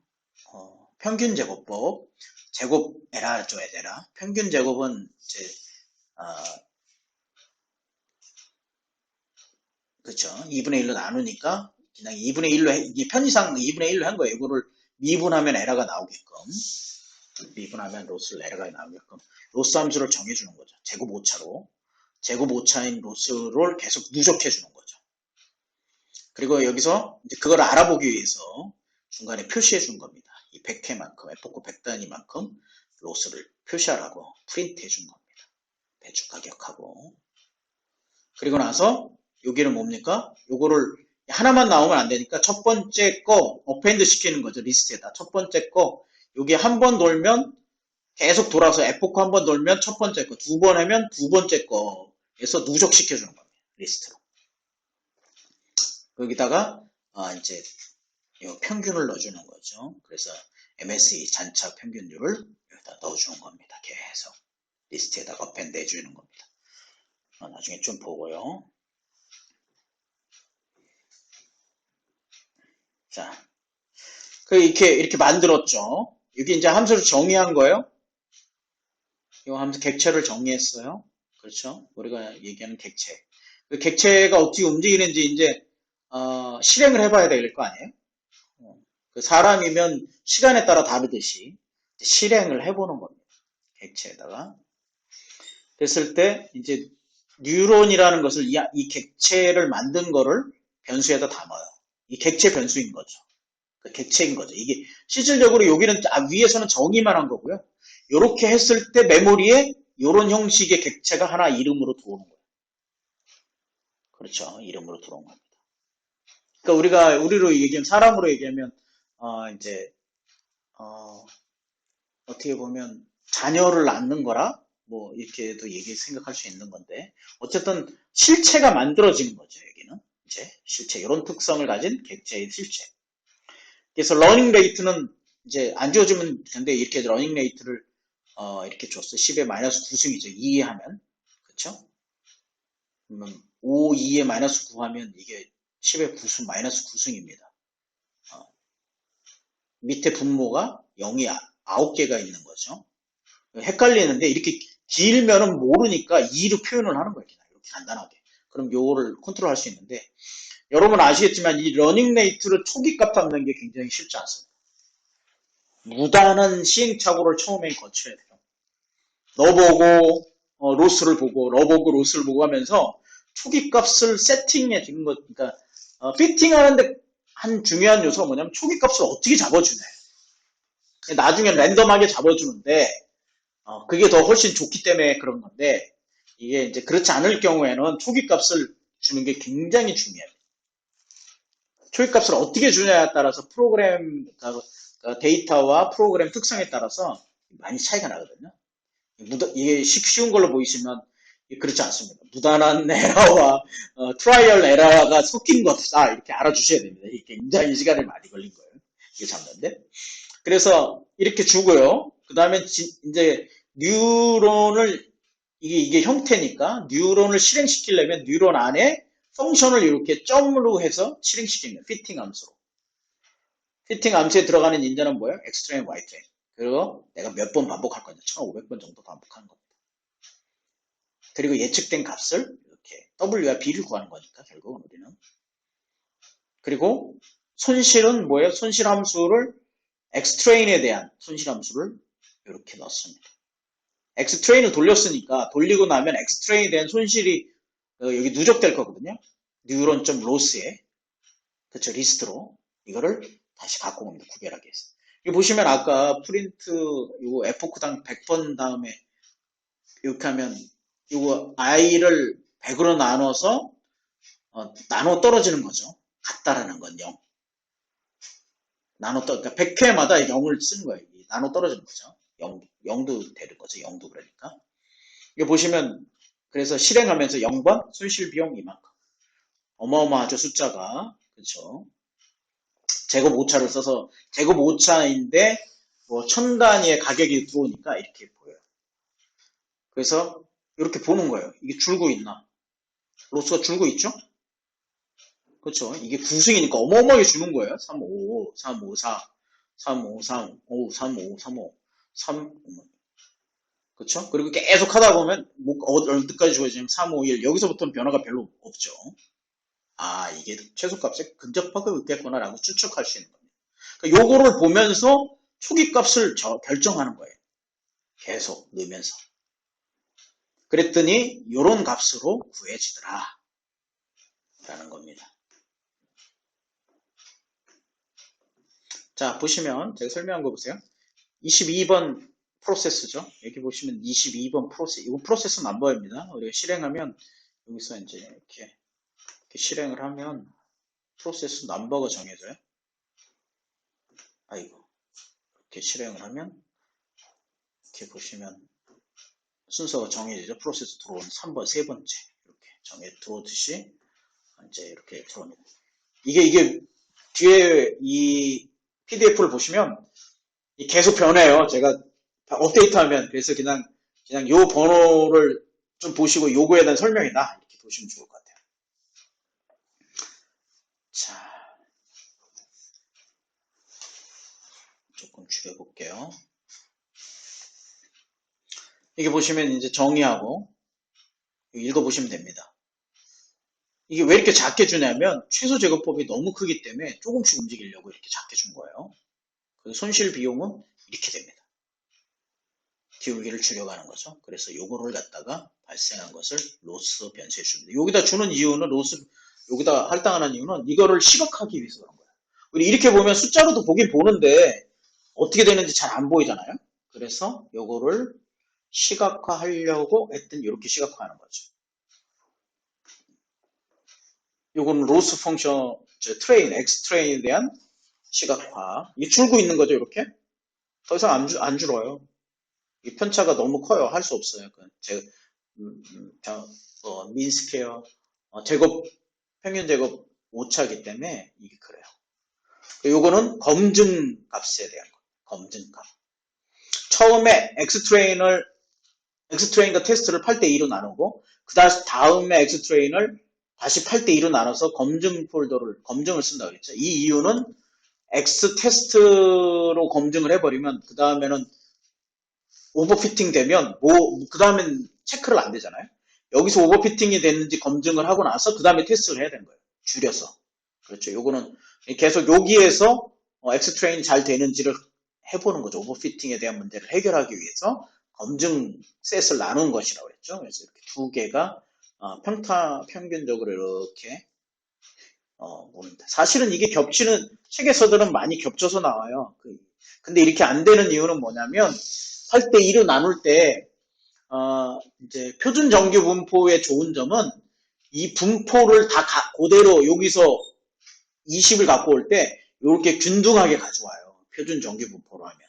평균 제곱법. 제곱 에러 줘야 되라. 평균 제곱은 이제 그렇죠. 2분의 1로 나누니까 그냥 2분의 1로 이게 편의상 2분의 1로 한 거예요. 이거를 미분하면 에러가 나오게끔. 미분하면 에러가 나오게끔. 로스 함수를 정해주는 거죠. 제곱 오차로. 제곱 오차인 로스를 계속 누적해 주는 거죠. 그리고 여기서 이제 그걸 알아보기 위해서 중간에 표시해 준 겁니다. 이 100회만큼, F9 100단위만큼 로스를 표시하라고 프린트 해준 겁니다. 배출 가격하고. 그리고 나서 여기는 뭡니까? 요거를 하나만 나오면 안 되니까 첫 번째 거 어펜드 시키는 거죠. 리스트에다. 첫 번째 거 여기 한 번 돌면 계속 돌아서 F4 한 번 돌면 첫 번째 거, 두 번 하면 두 번째 거에서 누적시켜주는 겁니다. 리스트로. 여기다가 이제 평균을 넣어주는 거죠. 그래서 MSE 잔차 평균율을 여기다 넣어주는 겁니다. 계속 리스트에다가 어펜드 해주는 겁니다. 나중에 좀 보고요. 자, 이렇게 만들었죠. 여기 이제 함수를 정의한 거예요. 이 함수 객체를 정의했어요. 그렇죠? 우리가 얘기하는 객체. 그 객체가 어떻게 움직이는지 이제 실행을 해봐야 될 거 아니에요? 그 사람이면 시간에 따라 다르듯이 실행을 해보는 겁니다. 객체에다가. 됐을 때 이제 뉴런이라는 것을 이 객체를 만든 거를 변수에다 담아요. 이 객체 변수인 거죠. 그 객체인 거죠. 이게 실질적으로 여기는 위에서는 정의만 한 거고요. 이렇게 했을 때 메모리에 이런 형식의 객체가 하나 이름으로 들어오는 거예요. 그렇죠. 이름으로 들어온 겁니다. 그러니까 우리로 얘기하면 사람으로 얘기하면 이제 어떻게 보면 자녀를 낳는 거라 뭐 이렇게도 생각할 수 있는 건데 어쨌든 실체가 만들어지는 거죠. 여기는 이제 실체 이런 특성을 가진 객체의 실체. 그래서 러닝 레이트는 이제 안 지워주면 되는데 이렇게 러닝 레이트를 이렇게 줬어. 10의 마이너스 9승이죠. 2에 하면 그렇죠? 그러면 5, 2에 마이너스 9 하면 이게 10의 9승 마이너스 9승입니다. 밑에 분모가 0이 9개가 있는 거죠. 헷갈리는데 이렇게 길면은 모르니까 2로 표현을 하는 거예요. 이렇게 간단하게. 그럼 요거를 컨트롤 할 수 있는데 여러분 아시겠지만 이 러닝 레이트를 초기 값 잡는 게 굉장히 쉽지 않습니다. 무단한 시행착오를 처음에 거쳐야 돼요. 너 보고 로스를 보고 너 보고 로스를 보고 하면서 초기 값을 세팅해 주는 것. 그러니까 피팅하는데 한 중요한 요소가 뭐냐면 초기 값을 어떻게 잡아주냐. 나중에 랜덤하게 잡아주는데 그게 더 훨씬 좋기 때문에 그런 건데 이게 이제 그렇지 않을 경우에는 초기 값을 주는 게 굉장히 중요해요. 초기 값을 어떻게 주냐에 따라서 프로그램 데이터와 프로그램 특성에 따라서 많이 차이가 나거든요. 이게 쉬운 걸로 보이시면 그렇지 않습니다. 무단한 에러와 트라이얼 에러가 섞인 것이다 이렇게 알아주셔야 됩니다. 이게 굉장히 시간이 많이 걸린 거예요. 이게 잡는데. 그래서 이렇게 주고요. 그 다음에 이제 뉴런을 이게 형태니까 뉴런을 실행시키려면 뉴런 안에 펑션을 이렇게 점으로 해서 실행시키는 거예요. 피팅 함수로. 피팅 함수에 들어가는 인자는 뭐예요? X트레인, Y트레인. 그리고 내가 몇 번 반복할 거냐? 1500번 정도 반복하는 겁니다. 그리고 예측된 값을 이렇게 W와 B를 구하는 거니까 결국은 우리는. 그리고 손실은 뭐예요? 손실 함수를 X트레인에 대한 손실 함수를 이렇게 넣습니다. X트레인을 돌렸으니까 돌리고 나면 X트레인에 대한 손실이 여기 누적될 거거든요. 뉴런.로스에 그쵸 리스트로 이거를 다시 갖고 옵니다. 구별하기 위해서. 여기 보시면 아까 프린트 이거 에포크당 100번 다음에 이렇게 하면 이거 i를 100으로 나눠서 나눠 떨어지는 거죠. 같다라는 건 0. 그러니까 100회마다 0을 쓰는 거예요. 나눠 떨어지는 거죠. 0도 되는 거죠. 0도 그러니까. 이거 보시면 그래서 실행하면서 0번 손실 비용 이만큼. 어마어마하죠. 숫자가. 그렇죠. 제곱 오차를 써서 제곱 오차인데 뭐 1000단위의 가격이 들어오니까 이렇게 보여요. 그래서 이렇게 보는 거예요. 이게 줄고 있나? 로스가 줄고 있죠? 그렇죠. 이게 구승이니까 어마어마하게 주는 거예요. 355, 354, 353, 5, 35, 35, 3, 그렇죠? 그리고 계속 하다 보면 어디까지 주어지냐면 351 여기서부터는 변화가 별로 없죠. 아 이게 최소값에 근접하게 있겠구나라고 추측할 수 있는 겁니다. 그러니까 요거를 보면서 초기값을 결정하는 거예요. 계속 넣으면서. 그랬더니 요런 값으로 구해지더라 라는 겁니다. 자 보시면 제가 설명한 거 보세요. 22번 프로세스죠. 여기 보시면 22번 프로세스. 이거 프로세스 넘버입니다. 우리가 실행하면 여기서 이제 이렇게 실행을 하면 프로세스 넘버가 정해져요. 아이고 이렇게 실행을 하면 이렇게 보시면 순서가 정해지죠. 프로세스 들어오는 3번 세 번째 이렇게 들어오듯이 이제 이렇게 들어옵니다. 이게 뒤에 이 PDF를 보시면 계속 변해요. 제가 업데이트하면 그래서 그냥 요 번호를 좀 보시고 요거에 대한 설명이다 이렇게 보시면 좋을 것 같아요. 자, 조금 줄여볼게요. 이게 보시면 이제 정의하고 읽어보시면 됩니다. 이게 왜 이렇게 작게 주냐면 최소 제거법이 너무 크기 때문에 조금씩 움직이려고 이렇게 작게 준 거예요. 그래서 손실 비용은 이렇게 됩니다. 기울기를 줄여가는 거죠. 그래서 요거를 갖다가 발생한 것을 로스 변수에 줍니다. 여기다 주는 이유는 여기다 할당하는 이유는 이거를 시각하기 위해서 그런 거예요. 우리 이렇게 보면 숫자로도 보긴 보는데 어떻게 되는지 잘 안 보이잖아요. 그래서 요거를 시각화하려고 했더니 이렇게 시각화하는 거죠. 요거는 로스 펑션 X트레인에 대한 시각화. 이게 줄고 있는 거죠, 이렇게. 더 이상 안 줄어요. 이 편차가 너무 커요. 할 수 없어요. 민 스퀘어 제곱 평균 제곱 오차이기 때문에 이게 그래요. 요거는 검증 값에 대한 거. 검증값. 처음에 X트레인과 테스트를 8대2로 나누고 그 다음에 X트레인을 다시 8대2로 나눠서 검증을 쓴다고 그랬죠. 이 이유는 X 테스트로 검증을 해버리면 그 다음에는 오버피팅 되면 그 다음엔 체크를 안 되잖아요. 여기서 오버피팅이 됐는지 검증을 하고 나서 그 다음에 테스트를 해야 되는 거예요. 줄여서. 그렇죠. 요거는 계속 여기에서 X트레인이 잘 되는지를 해보는 거죠. 오버피팅에 대한 문제를 해결하기 위해서 검증 셋을 나눈 것이라고 했죠. 그래서 이렇게 두 개가 평균적으로 이렇게 봅니다. 사실은 이게 겹치는 책에서들은 많이 겹쳐서 나와요. 근데 이렇게 안 되는 이유는 뭐냐면 8대 2로 나눌 때 이제 표준 정규 분포의 좋은 점은 이 분포를 다 그대로 여기서 20을 갖고 올 때 이렇게 균등하게 가져와요. 표준 정규 분포로 하면.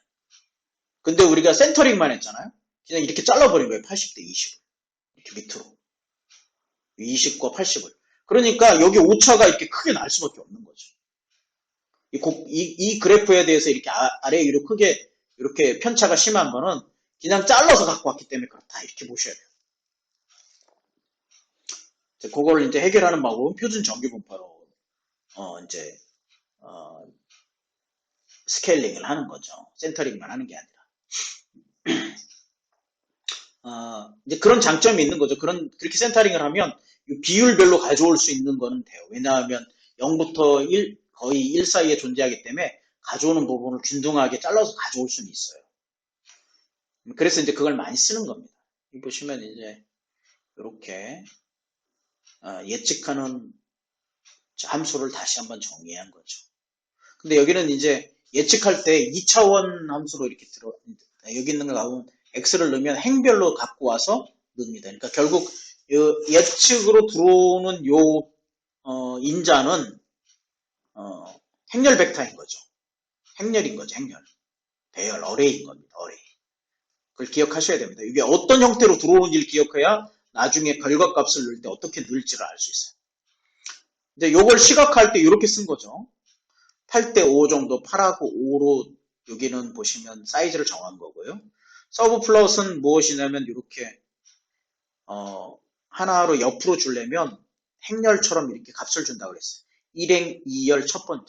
근데 우리가 센터링만 했잖아요. 그냥 이렇게 잘라버린 거예요. 80대 20을. 이렇게 밑으로. 20과 80을. 그러니까 여기 오차가 이렇게 크게 날 수밖에 없는 거죠. 이 그래프에 대해서 이렇게 아래 위로 크게 이렇게 편차가 심한 거는 그냥 잘라서 갖고 왔기 때문에 그렇다. 이렇게 보셔야 돼요. 그걸 이제 해결하는 방법은 표준 정규 분포로 이제 스케일링을 하는 거죠. 센터링만 하는 게 아니라. 이제 그런 장점이 있는 거죠. 그렇게 센터링을 하면 비율별로 가져올 수 있는 거는 돼요. 왜냐하면 0부터 1, 거의 1 사이에 존재하기 때문에 가져오는 부분을 균등하게 잘라서 가져올 수는 있어요. 그래서 이제 그걸 많이 쓰는 겁니다. 여기 보시면 이제 이렇게 예측하는 함수를 다시 한번 정의한 거죠. 근데 여기는 이제 예측할 때 2차원 함수로 이렇게 여기 있는 거 나오면 x를 넣으면 행별로 갖고 와서 넣습니다. 그러니까 결국 예측으로 들어오는 인자는 행렬 벡터인 거죠. 행렬인 거죠. 행렬. 배열, 어레이인 겁니다. 어레이. 그걸 기억하셔야 됩니다. 이게 어떤 형태로 들어오는지를 기억해야 나중에 결과값을 넣을 때 어떻게 넣을지를 알 수 있어요. 이제 요걸 시각화할 때 이렇게 쓴 거죠. 8대 5 정도 8하고 5로 여기는 보시면 사이즈를 정한 거고요. 서브 플롯은 무엇이냐면 이렇게 하나로 옆으로 주려면 행렬처럼 이렇게 값을 준다고 그랬어요. 1행 2열 첫 번째.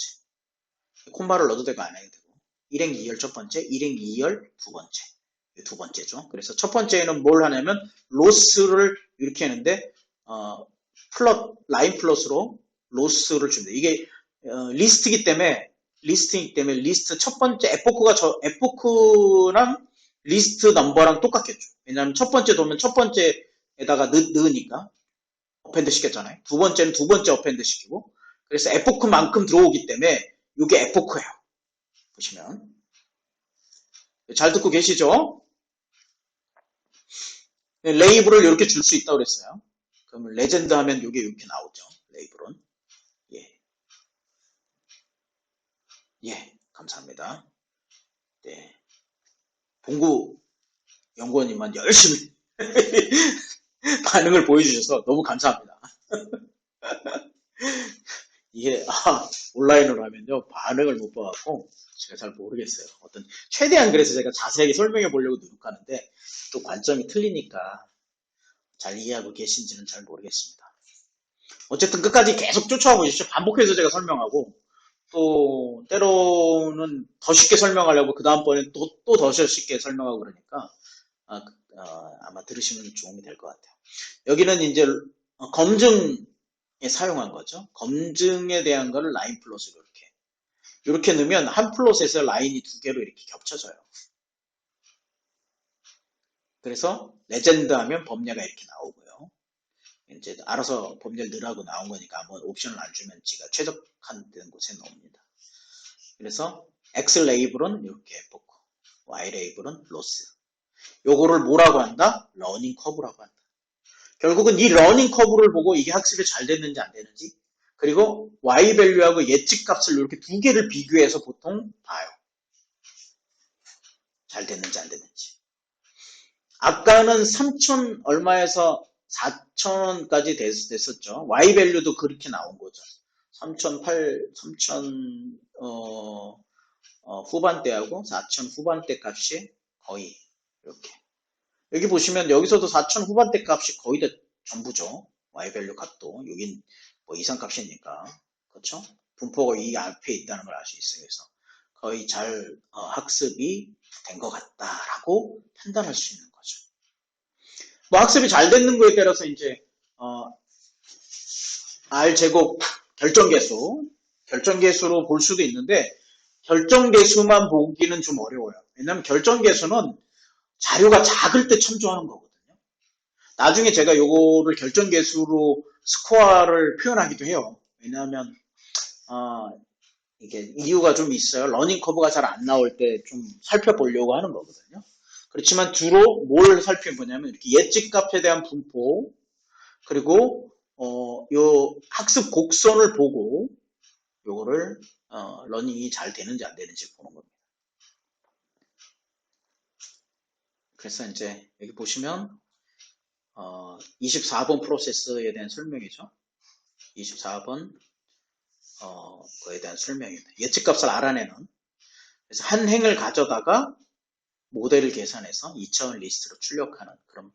콤마를 넣어도 되고 안 해도 되고. 1행 2열 첫 번째, 1행 2열 두 번째. 두 번째죠. 그래서 첫 번째는 뭘 하냐면 로스를 이렇게 했는데 라인 플러스로 로스를 줍니다. 이게 리스트이기 때문에 리스트 첫 번째 에포크랑 리스트 넘버랑 똑같겠죠. 왜냐하면 첫 번째 도면 첫 번째에다가 넣으니까 어펜드 시켰잖아요. 두 번째는 두 번째 어펜드 시키고 그래서 에포크만큼 들어오기 때문에 이게 에포크예요. 보시면 잘 듣고 계시죠? 레이블을 이렇게 줄 수 있다고 그랬어요. 그러면 레전드 하면 이게 이렇게 나오죠. 레이블은. 예, 감사합니다. 네. 봉구 연구원님만 열심히 반응을 보여주셔서 너무 감사합니다. 이게 온라인으로 하면요 반응을 못 봐갖고 제가 잘 모르겠어요. 최대한 그래서 제가 자세하게 설명해 보려고 노력하는데 또 관점이 틀리니까 잘 이해하고 계신지는 잘 모르겠습니다. 어쨌든 끝까지 계속 쫓아와 보십시오. 반복해서 제가 설명하고 또 때로는 더 쉽게 설명하려고 그 다음번에 또 더 쉽게 설명하고 그러니까 아마 들으시면 도움이 될 것 같아요. 여기는 이제 검증에 사용한 거죠. 검증에 대한 거를 라인 플롯으로 이렇게 넣으면 한 플롯에서 라인이 두 개로 이렇게 겹쳐져요. 그래서 레전드 하면 범례가 이렇게 나오고요. 이제 알아서 범례를 넣으라고 나온 거니까 한번 옵션을 안 주면 지가 최적화된 곳에 넣습니다. 그래서 X 레이블은 이렇게 에포크, Y 레이블은 로스. 요거를 뭐라고 한다? 러닝 커브라고 한다. 결국은 이 러닝 커브를 보고 이게 학습이 잘 됐는지 안 됐는지 그리고 Y 밸류하고 예측 값을 이렇게 두 개를 비교해서 보통 봐요. 잘 됐는지 안 됐는지. 아까는 3,000 얼마에서 4,000원까지 됐었죠. Y 밸류도 그렇게 나온 거죠. 3,000 후반대하고 4,000 후반대 값이 거의 이렇게. 여기 보시면 여기서도 4,000 후반대 값이 거의 다 전부죠. Y 밸류 값도. 여긴 뭐 이상값이니까. 그렇죠? 분포가 이 앞에 있다는 걸 알 수 있어요. 그래서 거의 잘 학습이 된 것 같다라고 판단할 수 있는 거죠. 뭐 학습이 잘 됐는 거에 따라서 이제 R 제곱 결정계수로 볼 수도 있는데 결정계수만 보기는 좀 어려워요. 왜냐하면 결정계수는 자료가 작을 때 참조하는 거거든요. 나중에 제가 요거를 결정계수로 스코어를 표현하기도 해요. 왜냐하면 이게 이유가 좀 있어요. 러닝 커브가 잘 안 나올 때 좀 살펴보려고 하는 거거든요. 그렇지만 주로 뭘 살펴보냐면 이렇게 예측 값에 대한 분포, 그리고 요 학습 곡선을 보고 요거를 러닝이 잘 되는지 안 되는지 보는 겁니다. 그래서 이제 여기 보시면 24번 프로세스에 대한 설명이죠. 24번 그에 대한 설명입니다. 예측값을 알아내는, 그래서 한 행을 가져다가 모델을 계산해서 2차원 리스트로 출력하는 그런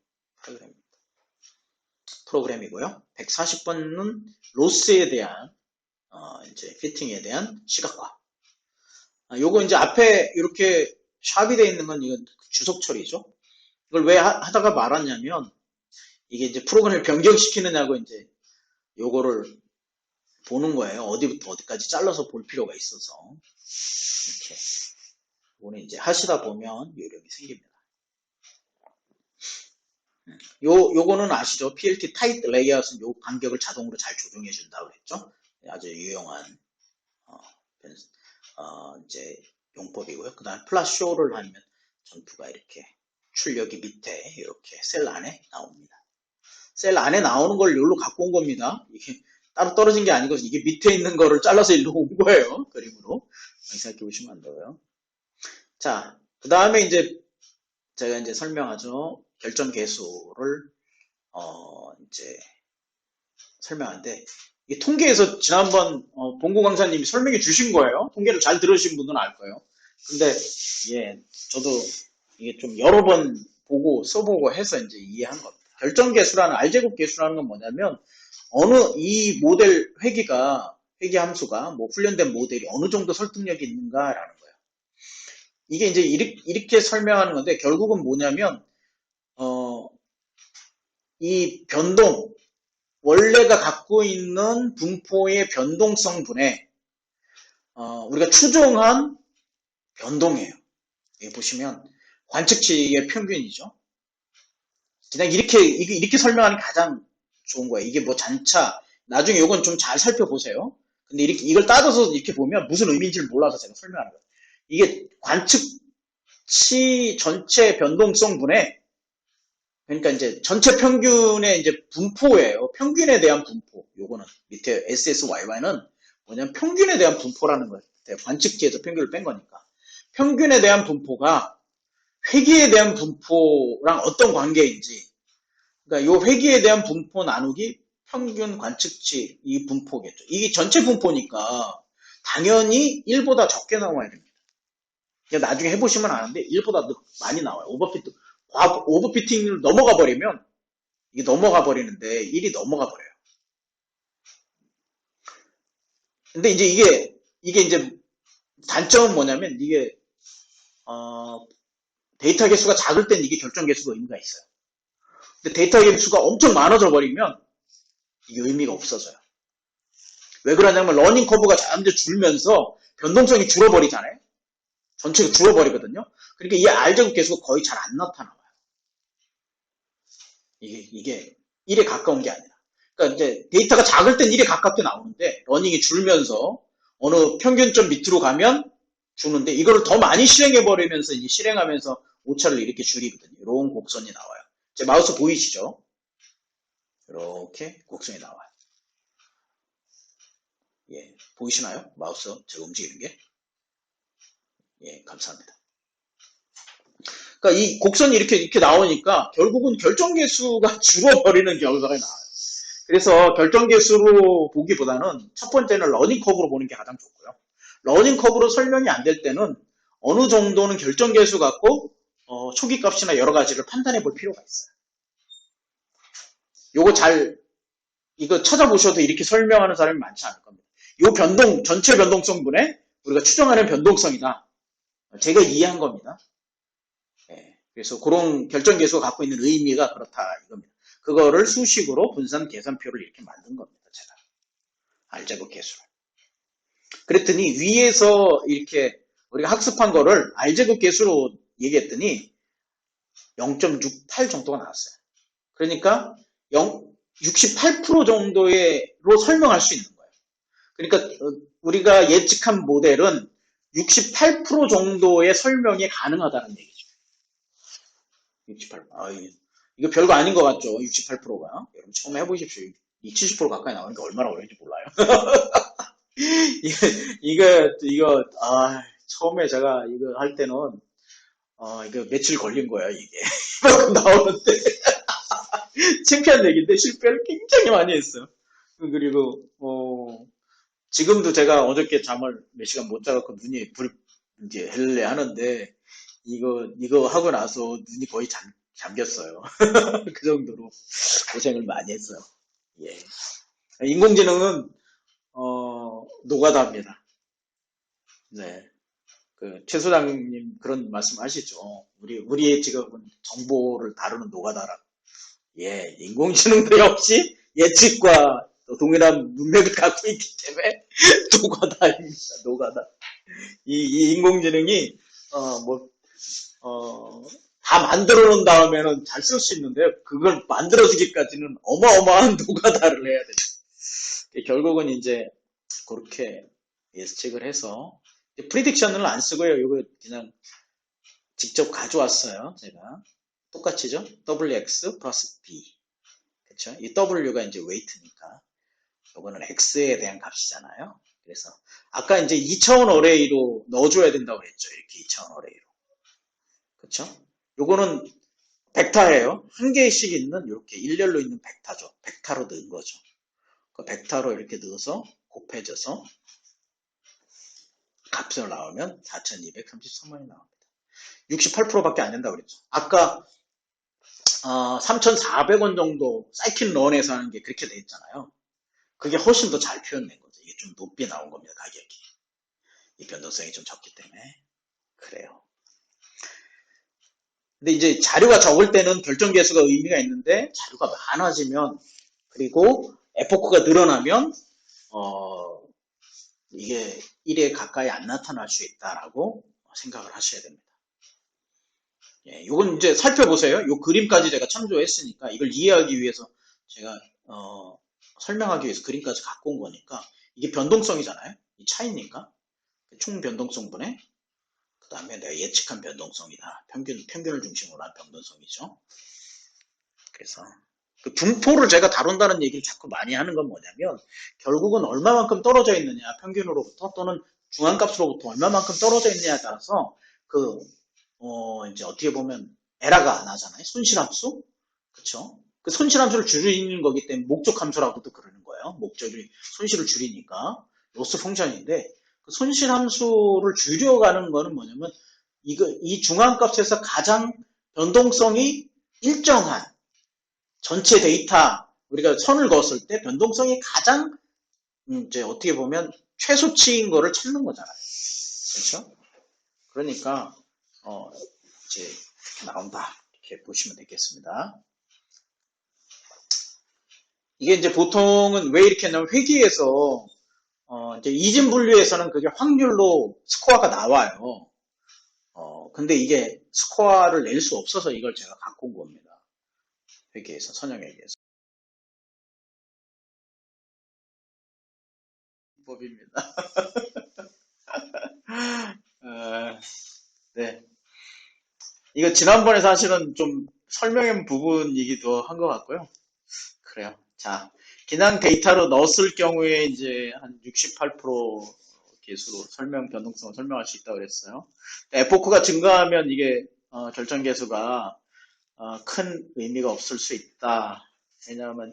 프로그램이고요. 140번은 로스에 대한 이제 피팅에 대한 시각화. 요거 이제 앞에 이렇게 샵이 되어 있는 건 이건 주석 처리죠. 이걸 왜 하다가 말았냐면 이게 이제 프로그램을 변경시키느냐고 이제 요거를 보는 거예요. 어디부터 어디까지 잘라서 볼 필요가 있어서 이렇게 오늘 이제 하시다 보면 요령이 생깁니다. 요거는 아시죠? PLT 타이트 레이아웃은 요 간격을 자동으로 잘 조정해 준다고 했죠. 아주 유용한 이제 용법이고요. 그 다음에 플러스 쇼를 하면 전투가 이렇게 출력이 밑에 이렇게 셀 안에 나옵니다. 셀 안에 나오는 걸 여기로 갖고 온 겁니다. 이게 따로 떨어진 게 아니고 이게 밑에 있는 거를 잘라서 일로 온 거예요. 그림으로. 생각해 보시면 안 돼요. 자, 그 다음에 이제 제가 이제 설명하죠. 결정 계수를 이제 설명하는데 이 통계에서 지난번 봉구 강사님이 설명해 주신 거예요. 통계를 잘 들으신 분들은 알 거예요. 근데 예, 저도 이게 좀 여러 번 보고 써보고 해서 이제 이해한 겁니다. 결정 계수라는 알제곱 계수라는 건 뭐냐면 어느 이 모델 회귀 함수가 뭐 훈련된 모델이 어느 정도 설득력이 있는가라는 거예요. 이게 이제 이렇게 설명하는 건데 결국은 뭐냐면 이 변동 원래가 갖고 있는 분포의 변동성분에 우리가 추정한 변동이에요. 여기 보시면 관측치의 평균이죠. 그냥 이렇게 설명하는 게 가장 좋은 거예요. 이게 뭐 잔차, 나중에 이건 좀 잘 살펴보세요. 근데 이걸 따져서 이렇게 보면 무슨 의미인지를 몰라서 제가 설명하는 거예요. 이게 관측치 전체 변동성분에, 그러니까 이제 전체 평균의 이제 분포예요. 평균에 대한 분포. 요거는 밑에 SSYY는 뭐냐면 평균에 대한 분포라는 거예요. 관측치에서 평균을 뺀 거니까. 평균에 대한 분포가 회귀에 대한 분포랑 어떤 관계인지, 그러니까 요 회귀에 대한 분포 나누기 평균 관측치 이 분포겠죠. 이게 전체 분포니까 당연히 1보다 적게 나와야 됩니다. 나중에 해보시면 아는데 1보다 많이 나와요. 오버피팅을 넘어가 버리면 이게 넘어가 버리는데 1이 넘어가 버려요. 근데 이제 이게 이제 단점은 뭐냐면 이게 데이터 개수가 작을 땐 이게 결정 개수가 의미가 있어요. 근데 데이터 개수가 엄청 많아져 버리면 이게 의미가 없어져요. 왜 그러냐면 러닝 커브가 점점 줄면서 변동성이 줄어버리잖아요. 전체가 줄어버리거든요. 그러니까 이 R제곱 개수가 거의 잘 안 나타나요. 이게 1에 가까운 게 아니라. 그러니까 이제 데이터가 작을 땐 1에 가깝게 나오는데 러닝이 줄면서 어느 평균점 밑으로 가면 주는데 이거를 더 많이 실행해버리면서 이제 실행하면서 오차를 이렇게 줄이거든요. 이런 곡선이 나와요. 제 마우스 보이시죠? 이렇게 곡선이 나와요. 예, 보이시나요? 마우스 제가 움직이는 게? 예, 감사합니다. 그러니까 이 곡선이 이렇게 나오니까 결국은 결정계수가 줄어버리는 결과가 나와요. 그래서 결정계수로 보기보다는 첫 번째는 러닝 커브로 보는 게 가장 좋고요. 러닝 커브로 설명이 안 될 때는 어느 정도는 결정계수 갖고 초기 값이나 여러 가지를 판단해 볼 필요가 있어요. 이거 찾아보셔도 이렇게 설명하는 사람이 많지 않을 겁니다. 요 전체 변동성분에 우리가 추정하는 변동성이다. 제가 이해한 겁니다. 예, 그래서 그런 결정계수가 갖고 있는 의미가 그렇다 이겁니다. 그거를 수식으로 분산 계산표를 이렇게 만든 겁니다. 제가 R제곱 계수를. 그랬더니 위에서 이렇게 우리가 학습한 거를 R제곱 계수로 얘기했더니 0.68 정도가 나왔어요. 그러니까 68% 정도로 설명할 수 있는 거예요. 그러니까 우리가 예측한 모델은 68% 정도의 설명이 가능하다는 얘기죠. 68%. 이거 별거 아닌 것 같죠? 68%가. 여러분 처음 해보십시오. 이 70% 가까이 나오니까 얼마나 어려운지 몰라요. 처음에 제가 이거 할 때는, 이거 며칠 걸린 거야, 이게. 막 나오는데. 창피한 얘기인데 실패를 굉장히 많이 했어요. 그리고, 지금도 제가 어저께 잠을 몇 시간 못 자갖고 눈이 이제 헬레 하는데, 이거 하고 나서 눈이 거의 잠겼어요. 그 정도로 고생을 많이 했어요. 예. 인공지능은, 노가다입니다. 네. 최 소장님 그런 말씀 하시죠. 우리의 직업은 정보를 다루는 노가다라고. 예, 인공지능도 역시 예측과 동일한 문맥을 갖고 있기 때문에 노가다입니다. 노가다. 이 인공지능이 다 만들어 놓은 다음에는 잘 쓸 수 있는데 그걸 만들어주기까지는 어마어마한 노가다를 해야 돼요. 결국은 이제 그렇게 예측을 해서 프리딕션을 안 쓰고요. 이거 그냥 직접 가져왔어요. 제가 똑같이죠. WX 플러스 B. 그렇죠? 이 W가 이제 웨이트니까 이거는 X에 대한 값이잖아요. 그래서 아까 이제 2차원 어레이로 넣어줘야 된다고 했죠. 이렇게 2차원 어레이로. 그렇죠? 요거는 벡터예요. 한 개씩 있는 이렇게 일렬로 있는 벡터죠. 벡터로 넣은 거죠. 그 벡터로 이렇게 넣어서 곱해져서 값을 나오면 4233원이 나옵니다. 68%밖에 안 된다고 그랬죠. 아까 3,400원 정도 사이클런에서 하는 게 그렇게 돼 있잖아요. 그게 훨씬 더 잘 표현된 거죠. 이게 좀 높게 나온 겁니다. 가격이. 이 변동성이 좀 적기 때문에. 그래요. 근데 이제 자료가 적을 때는 결정계수가 의미가 있는데 자료가 많아지면 그리고 에포크가 늘어나면 이게 1에 가까이 안 나타날 수 있다라고 생각을 하셔야 됩니다. 예, 이건 이제 살펴보세요. 이 그림까지 제가 참조했으니까 이걸 이해하기 위해서 제가 설명하기 위해서 그림까지 갖고 온 거니까 이게 변동성이잖아요. 이 차이니까 총 변동성분의 그 다음에 내가 예측한 변동성이다. 평균을 중심으로 한 변동성이죠. 그래서 그 분포를 제가 다룬다는 얘기를 자꾸 많이 하는 건 뭐냐면 결국은 얼마만큼 떨어져 있느냐 평균으로부터 또는 중앙값으로부터 얼마만큼 떨어져 있느냐에 따라서 이제 어떻게 보면 에러가 나잖아요. 손실함수. 그쵸? 그 손실함수를 줄이는 거기 때문에 목적함수라고도 그러는 거예요. 목적이 손실을 줄이니까. 로스 펑션인데, 그 손실함수를 줄여가는 거는 뭐냐면, 이 중앙값에서 가장 변동성이 일정한 전체 데이터, 우리가 선을 그었을 때 변동성이 가장, 이제 어떻게 보면 최소치인 거를 찾는 거잖아요. 그렇죠? 그러니까, 이제 이렇게 나온다. 이렇게 보시면 되겠습니다. 이게 이제 보통은 왜 이렇게 하냐면 회계에서 이제 이진 분류에서는 그게 확률로 스코어가 나와요. 근데 이게 스코어를 낼 수 없어서 이걸 제가 갖고 온 겁니다. 회계에서 선형회계에서 법입니다. 네. 이거 지난번에 사실은 좀 설명한 부분이기도 한 것 같고요. 그래요. 자, 기난 데이터로 넣었을 경우에 이제 한 68% 계수로 변동성을 설명할 수 있다고 그랬어요. 에포크가 증가하면 이게 결정 계수가 큰 의미가 없을 수 있다. 왜냐하면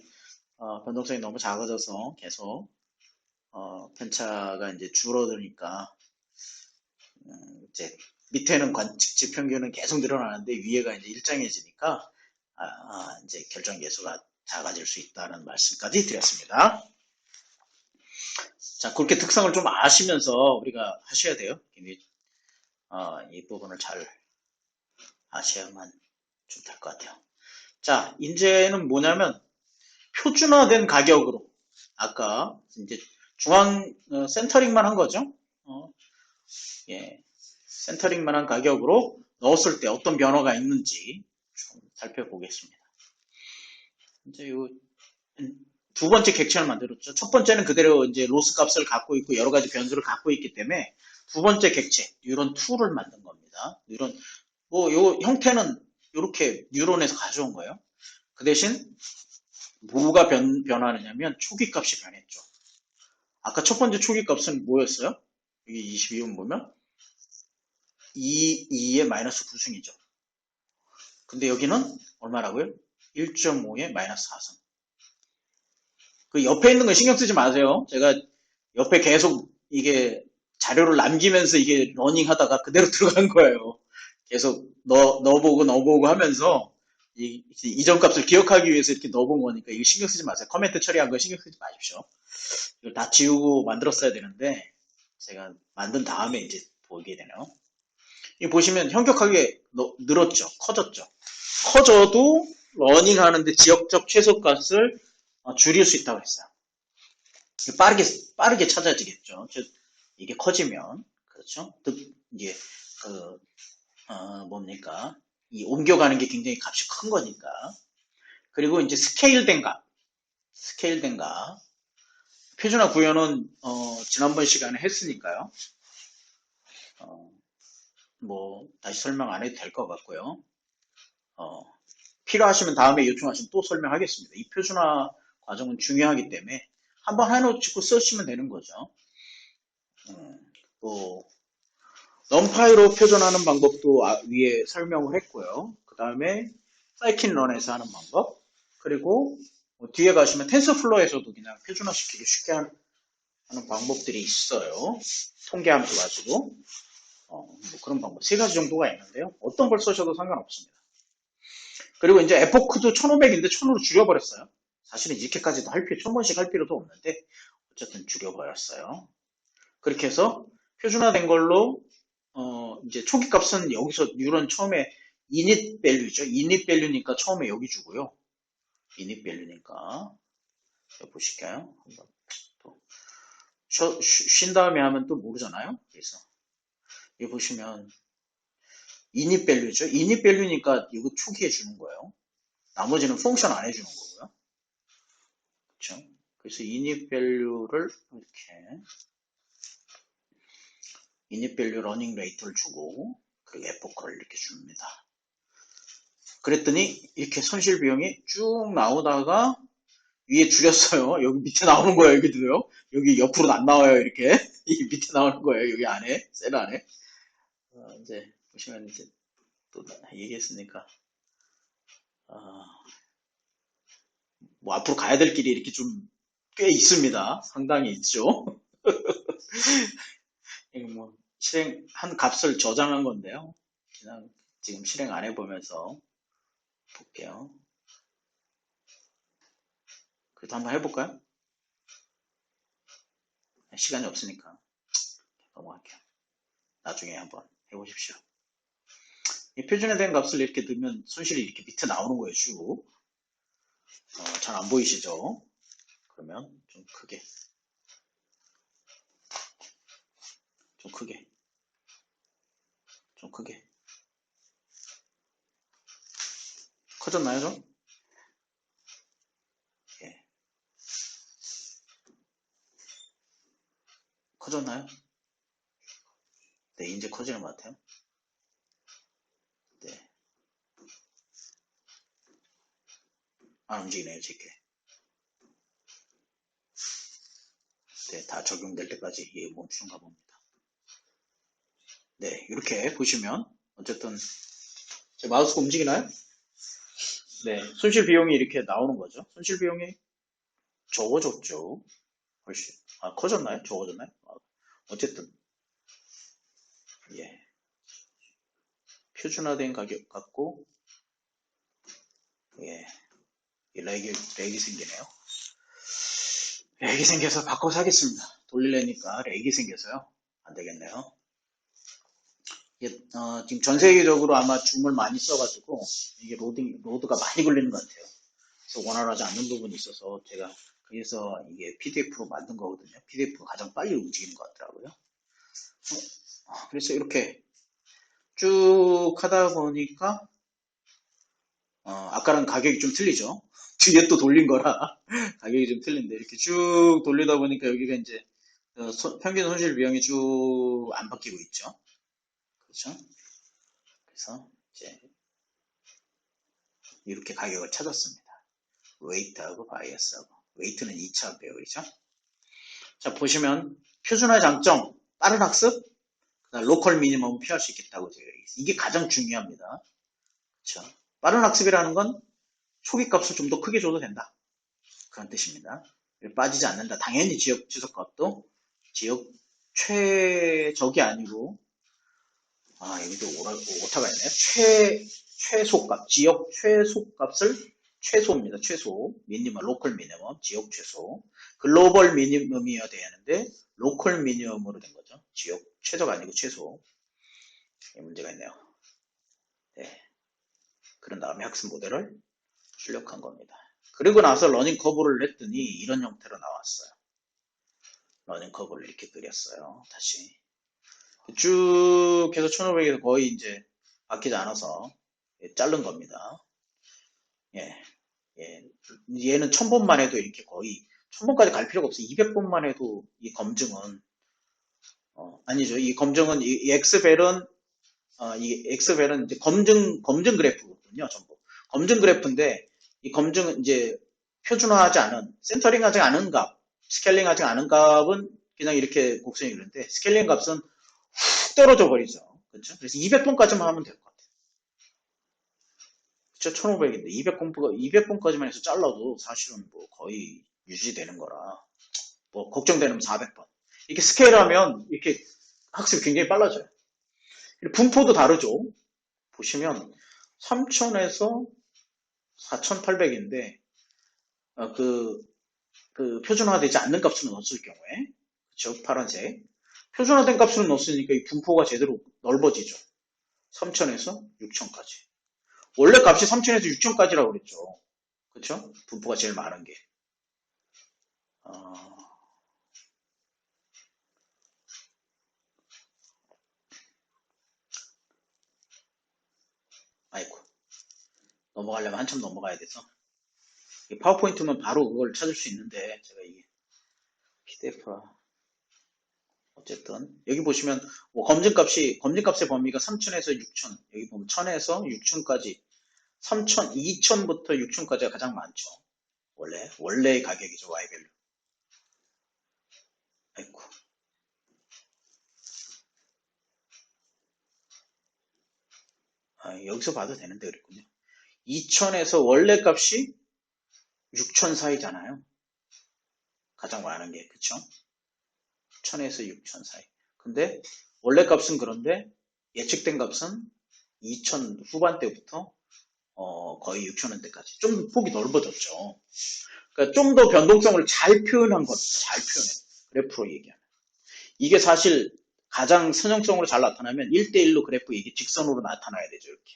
변동성이 너무 작아져서 계속 편차가 이제 줄어드니까 이제 밑에는 관측치 평균은 계속 늘어나는데 위에가 이제 일정해지니까 이제 결정 계수가 작아질 수 있다는 말씀까지 드렸습니다. 자, 그렇게 특성을 좀 아시면서 우리가 하셔야 돼요. 이 부분을 잘 아셔야만 좀 될 것 같아요. 자, 이제는 뭐냐면 표준화된 가격으로 아까 이제 중앙 센터링만 한 거죠. 예. 센터링만한 가격으로 넣었을 때 어떤 변화가 있는지 좀 살펴보겠습니다. 이제 요 두 번째 객체를 만들었죠. 첫 번째는 그대로 이제 로스 값을 갖고 있고 여러 가지 변수를 갖고 있기 때문에 두 번째 객체 뉴런 2를 만든 겁니다. 뉴런 요 형태는 이렇게 뉴런에서 가져온 거예요. 그 대신 뭐가 변하느냐면 초기 값이 변했죠. 아까 첫 번째 초기 값은 뭐였어요? 여기 22번 보면 2의 마이너스 9승이죠. 근데 여기는 얼마라고요? 1.5의 마이너스 4승. 그 옆에 있는 거 신경 쓰지 마세요. 제가 옆에 계속 이게 자료를 남기면서 이게 러닝 하다가 그대로 들어간 거예요. 계속 넣어보고 하면서 이전 값을 기억하기 위해서 이렇게 넣어본 거니까 이거 신경 쓰지 마세요. 커멘트 처리한 거 신경 쓰지 마십시오. 이걸 다 지우고 만들었어야 되는데 제가 만든 다음에 이제 보게 되네요. 이 보시면 현격하게 늘었죠. 커졌죠. 커져도 러닝 하는데 지역적 최소값을 줄일 수 있다고 했어요. 빠르게 찾아지겠죠. 즉, 이게 커지면, 그렇죠. 이게, 그, 뭡니까. 이 옮겨가는 게 굉장히 값이 큰 거니까. 그리고 이제 스케일된 값. 표준화 구현은, 지난번 시간에 했으니까요. 다시 설명 안 해도 될 것 같고요. 필요하시면 다음에 요청하시면 또 설명하겠습니다. 이 표준화 과정은 중요하기 때문에 한번 해놓고 쓰시면 되는 거죠. 또 넘파이로 표준하는 방법도 위에 설명을 했고요. 그 다음에 사이킨런에서 하는 방법, 그리고 뒤에 가시면 텐서플로우에서도 그냥 표준화시키기 쉽게 하는 방법들이 있어요. 통계함수 가지고 그런 방법 세 가지 정도가 있는데요. 어떤 걸 쓰셔도 상관없습니다. 그리고 이제 에포크도 1500인데 1000으로 줄여버렸어요. 사실은 이렇게까지도 1000번씩 할 필요도 없는데 어쨌든 줄여버렸어요. 그렇게 해서 표준화된 걸로 이제 초기 값은 여기서 뉴런 처음에 init value죠. init value니까 처음에 여기 주고요. init value니까 보실까요? 한번 또 쉰 다음에 하면 또 모르잖아요. 그래서 여기 보시면 init value죠. init value니까 이거 초기에 주는 거예요. 나머지는 펑션 안 해주는 거고요. 그렇죠? 그래서 init value를 이렇게 init value running rate를 주고 그리고 epoch를 이렇게 줍니다. 그랬더니 이렇게 손실 비용이 쭉 나오다가 위에 줄였어요. 여기 밑에 나오는 거예요. 여기도요. 여기 옆으로는 안 나와요. 이렇게 이 밑에 나오는 거예요. 여기 안에 셀 안에. 이제 보시면 이제 또 얘기했으니까 뭐 앞으로 가야 될 길이 이렇게 좀 꽤 있습니다. 상당히 있죠. 이거 뭐 실행한 값을 저장한 건데요. 그냥 지금 실행 안 해보면서 볼게요. 그래도 한번 해볼까요? 시간이 없으니까 넘어갈게요. 나중에 한번 해보십시오. 이 표준화된 값을 이렇게 넣으면 손실이 이렇게 밑에 나오는 거예요. 쭉. 잘 안 보이시죠? 그러면 좀 크게 커졌나요 좀? 예. 커졌나요? 네, 이제 커지는 것 같아요. 네. 안 움직이네요, 제게. 네, 다 적용될 때까지 멈추는가 봅니다. 네, 이렇게 보시면 어쨌든 제 마우스가 움직이나요? 네, 손실 비용이 이렇게 나오는 거죠. 손실 비용이 적어졌죠. 훨씬. 커졌나요? 적어졌나요? 어쨌든 예, 표준화된 가격 같고 예, 렉이 생기네요. 렉이 생겨서 바꿔서 하겠습니다. 돌리려니까 렉이 생겨서요. 안 되겠네요. 지금 전 세계적으로 아마 줌을 많이 써가지고 이게 로드가 많이 걸리는 것 같아요. 그래서 원활하지 않는 부분이 있어서 제가 그래서 이게 PDF로 만든 거거든요. PDF가 가장 빨리 움직이는 것 같더라고요. 그래서 이렇게 쭉 하다 보니까 아까랑 가격이 좀 틀리죠. 뒤에 또 돌린 거라 가격이 좀 틀린데 이렇게 쭉 돌리다 보니까 여기가 이제 평균 손실 비용이 쭉 안 바뀌고 있죠. 그렇죠? 그래서 이제 이렇게 가격을 찾았습니다. 웨이트하고 바이어스하고 웨이트는 2차 배열이죠. 자 보시면 표준화 장점 빠른 학습 그다음 로컬 미니멈 피할 수 있겠다고 제가 얘기했어요. 이게 가장 중요합니다. 그렇죠? 빠른 학습이라는 건 초기 값을 좀 더 크게 줘도 된다. 그런 뜻입니다. 빠지지 않는다. 당연히 지역 지속값도 지역 최적이 아니고 여기도 오타가 있네요. 최소값 지역 최소값을 최소입니다. 최소 미니멈 로컬 미니멈 지역 최소 글로벌 미니멈이어야 되는데 로컬 미니멈으로 된 거죠. 지역 최저가 아니고 최소 문제가 있네요. 네. 그런 다음에 학습 모델을 출력한 겁니다. 그리고 나서 러닝 커브를 냈더니 이런 형태로 나왔어요. 러닝 커브를 이렇게 그렸어요. 다시 쭉 해서 1500에서 거의 이제 바뀌지 않아서 자른 겁니다. 예, 예. 얘는 1000번만 해도 이렇게 거의 1000번까지 갈 필요가 없어요. 200번만 해도 이 검증은 아니죠. 이 검증은 이 엑스벨은 이 엑스벨은 이제 검증 그래프거든요. 전부 검증 그래프인데 이 검증은 이제 표준화하지 않은 센터링하지 않은 값, 스케일링하지 않은 값은 그냥 이렇게 곡선이 그런데 스케일링 값은 훅 떨어져 버리죠. 그렇죠? 그래서 200번까지만 하면 될 것 같아요. 그쵸? 1500인데 200번까지만 해서 잘라도 사실은 뭐 거의 유지되는 거라 뭐 걱정되는 400번 이렇게 스케일하면 이렇게 학습이 굉장히 빨라져요. 분포도 다르죠. 보시면 3000에서 4800인데 그 표준화되지 않는 값으로 넣었을 경우에 그렇죠? 파란색 표준화된 값으로 넣었으니까 이 분포가 제대로 넓어지죠. 3000에서 6000까지 원래 값이 3000에서 6000까지라고 그랬죠. 그렇죠? 분포가 제일 많은 게 어, 아이고 넘어가려면 한참 넘어가야 돼서 파워포인트면 바로 그걸 찾을 수 있는데 제가 이게 PDF라 어쨌든 여기 보시면 뭐 검증값의 범위가 3000에서 6000 여기 보면 1000에서 6000까지 3000, 2000부터 6000까지가 가장 많죠. 원래의 가격이죠. Y밸류. 아이고. 여기서 봐도 되는데 그랬군요. 2000에서 원래 값이 6000 사이잖아요. 가장 많은 게 그쵸? 1000에서 6000 사이. 근데 원래 값은 그런데 예측된 값은 2000 후반대부터 거의 6,000원대까지 좀 폭이 넓어졌죠. 그러니까 좀 더 변동성을 잘 표현한 것, 잘 표현해. 그래프로 얘기하면. 이게 사실 가장 선형성으로 잘 나타나면 1대1로 그래프 이게 직선으로 나타나야 되죠. 이렇게.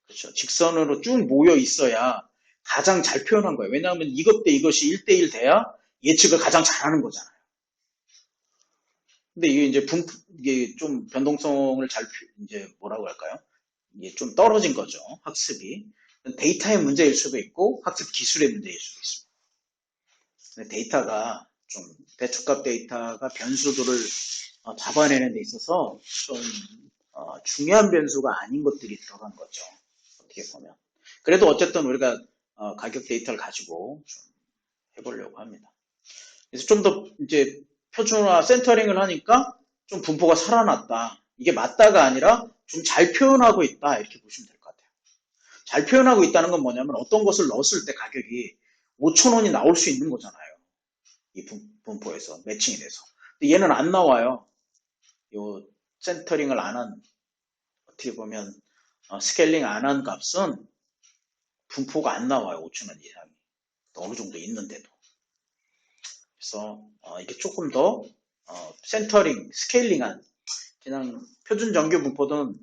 그렇죠. 직선으로 쭉 모여 있어야 가장 잘 표현한 거예요. 왜냐하면 이것 대 이것이 1대1 돼야 예측을 가장 잘하는 거잖아요. 근데 이게 이게 좀 변동성을 이제 뭐라고 할까요? 이게 좀 떨어진 거죠. 학습이. 데이터의 문제일 수도 있고 학습 기술의 문제일 수도 있습니다. 근데 데이터가 좀 대축값 데이터가 변수들을 잡아내는 데 있어서 좀 중요한 변수가 아닌 것들이 들어간 거죠. 어떻게 보면. 그래도 어쨌든 우리가 가격 데이터를 가지고 좀 해보려고 합니다. 그래서 좀 더 이제 표준화 센터링을 하니까 좀 분포가 살아났다. 이게 맞다가 아니라 좀 잘 표현하고 있다. 이렇게 보시면 될 것 같아요. 잘 표현하고 있다는 건 뭐냐면 어떤 것을 넣었을 때 가격이 5,000원이 나올 수 있는 거잖아요. 이 분포에서 매칭이 돼서. 근데 얘는 안 나와요. 요 센터링을 안 한, 어떻게 보면 스케일링 안 한 값은 분포가 안 나와요. 5,000원 이상이. 어느 정도 있는데도. 그래서 이게 조금 더 센터링, 스케일링한 그냥 표준 정규 분포든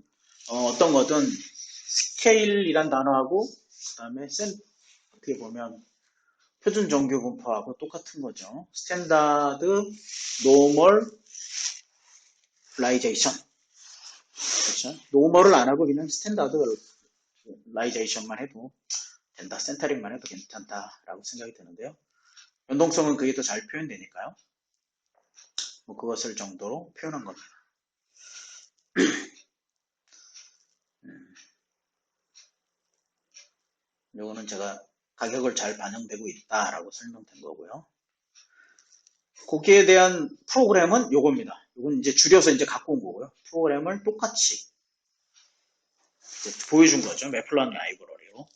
어떤 거든 스케일이란 단어하고 그다음에 어떻게 보면 표준 정규 분포하고 똑같은 거죠. 스탠다드 노멀라이제이션 그렇죠? 노멀을 안 하고 그냥 스탠다드 라이제이션만 해도 된다, 센터링만 해도 괜찮다라고 생각이 드는데요. 연동성은 그게 더 잘 표현되니까요. 뭐 그것을 정도로 표현한 겁니다. 이거는 제가 가격을 잘 반영되고 있다라고 설명된 거고요. 거기에 대한 프로그램은 요겁니다. 요건 이제 줄여서 이제 갖고 온 거고요. 프로그램을 똑같이 보여준 거죠. 매플런 라이브러리로.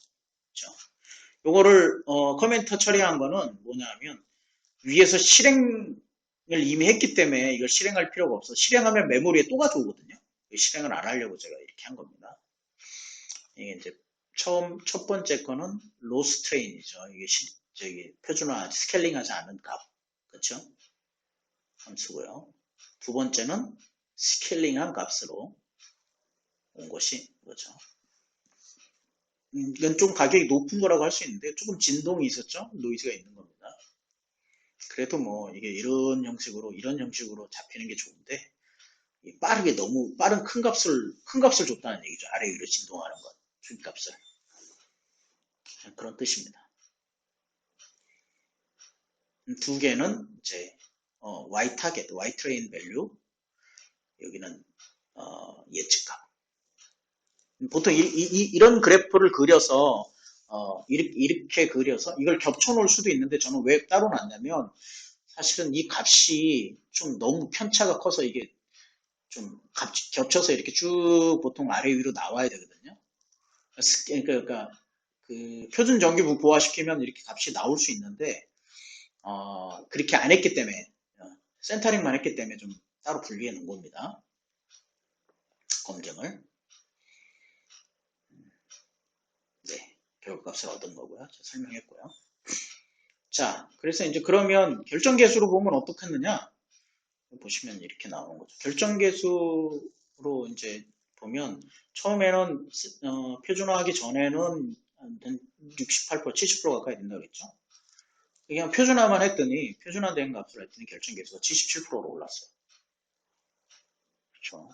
그렇죠? 요거를 커멘트 처리한 거는 뭐냐면 위에서 실행을 이미 했기 때문에 이걸 실행할 필요가 없어. 실행하면 메모리에 또 가져오거든요. 실행을 안 하려고 제가 이렇게 한 겁니다. 이게 이제 첫 번째 거는 로스 트레인이죠. 이게 저기 표준화, 스케일링하지 않은 값. 그렇죠? 함수고요. 두 번째는 스케일링한 값으로 온 것이 뭐죠? 이건 좀 가격이 높은 거라고 할 수 있는데 조금 진동이 있었죠? 노이즈가 있는 겁니다. 그래도 뭐 이게 이런 형식으로 잡히는 게 좋은데 빠르게 너무 빠른 큰 값을 줬다는 얘기죠. 아래 위로 진동하는 것, 값을. 그런 뜻입니다. 두 개는 이제 Y 타겟, Y 트레인 밸류, 여기는 예측값. 보통 이런 그래프를 그려서 이렇게 그려서 이걸 겹쳐 놓을 수도 있는데 저는 왜 따로 놨냐면 사실은 이 값이 좀 너무 편차가 커서 이게 좀 겹쳐서 이렇게 쭉 보통 아래 위로 나와야 되거든요. 그러니까 그 표준 정규 분포화시키면 이렇게 값이 나올 수 있는데 그렇게 안 했기 때문에 센터링만 했기 때문에 좀 따로 분리해 놓은 겁니다. 검증을. 네, 결과값을 얻은 거고요. 제가 설명했고요. 자, 그래서 이제 그러면 결정계수로 보면 어떻겠느냐? 보시면 이렇게 나오는 거죠. 결정계수로 이제 보면 처음에는 표준화하기 전에는 한 68%, 70% 가까이 된다고 했죠. 그냥 표준화만 했더니 표준화된 값을 했더니 결정계수가 77%로 올랐어요. 그렇죠.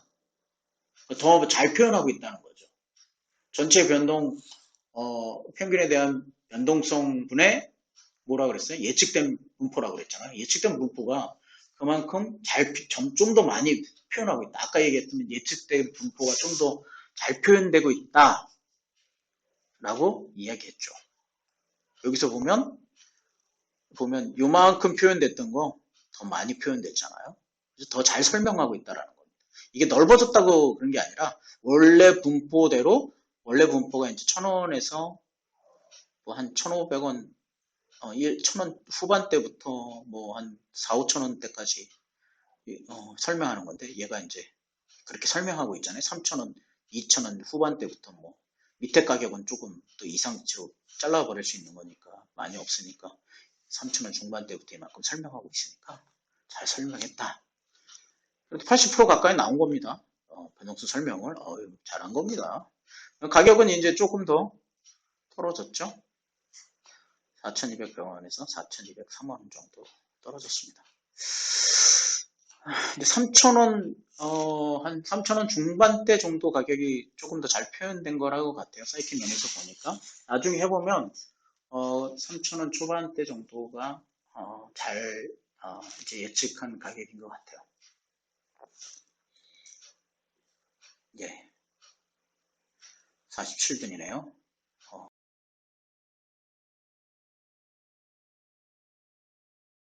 더 잘 표현하고 있다는 거죠. 전체 변동 평균에 대한 변동성 분의 뭐라 그랬어요? 예측된 분포라고 그랬잖아요. 예측된 분포가 그만큼 좀 더 많이 표현하고 있다. 아까 얘기했던 예측된 분포가 좀 더 잘 표현되고 있다. 라고 이야기했죠. 여기서 보면 요만큼 표현됐던 거 더 많이 표현됐잖아요. 그래서 더 잘 설명하고 있다라는 겁니다. 이게 넓어졌다고 그런 게 아니라 원래 분포대로 원래 분포가 이제 1,000원에서 뭐 한 1,500원 1,000원 후반대부터 뭐 한 4, 5,000원대까지 설명하는 건데 얘가 이제 그렇게 설명하고 있잖아요. 3,000원, 2,000원 후반대부터 뭐 밑에 가격은 조금 더 이상치로 잘라버릴 수 있는 거니까 많이 없으니까 3,000원 중반대부터 이만큼 설명하고 있으니까 잘 설명했다. 그래도 80% 가까이 나온 겁니다. 변동수 설명을 잘한 겁니다. 가격은 이제 조금 더 떨어졌죠. 4,200원에서 4,203원 정도 떨어졌습니다. 근데 3,000원, 한 3,000원 중반대 정도 가격이 조금 더 잘 표현된 거라고 같아요. 사이팅 면에서 보니까. 나중에 해보면, 3,000원 초반대 정도가, 잘, 이제 예측한 가격인 것 같아요. 예. 47분이네요.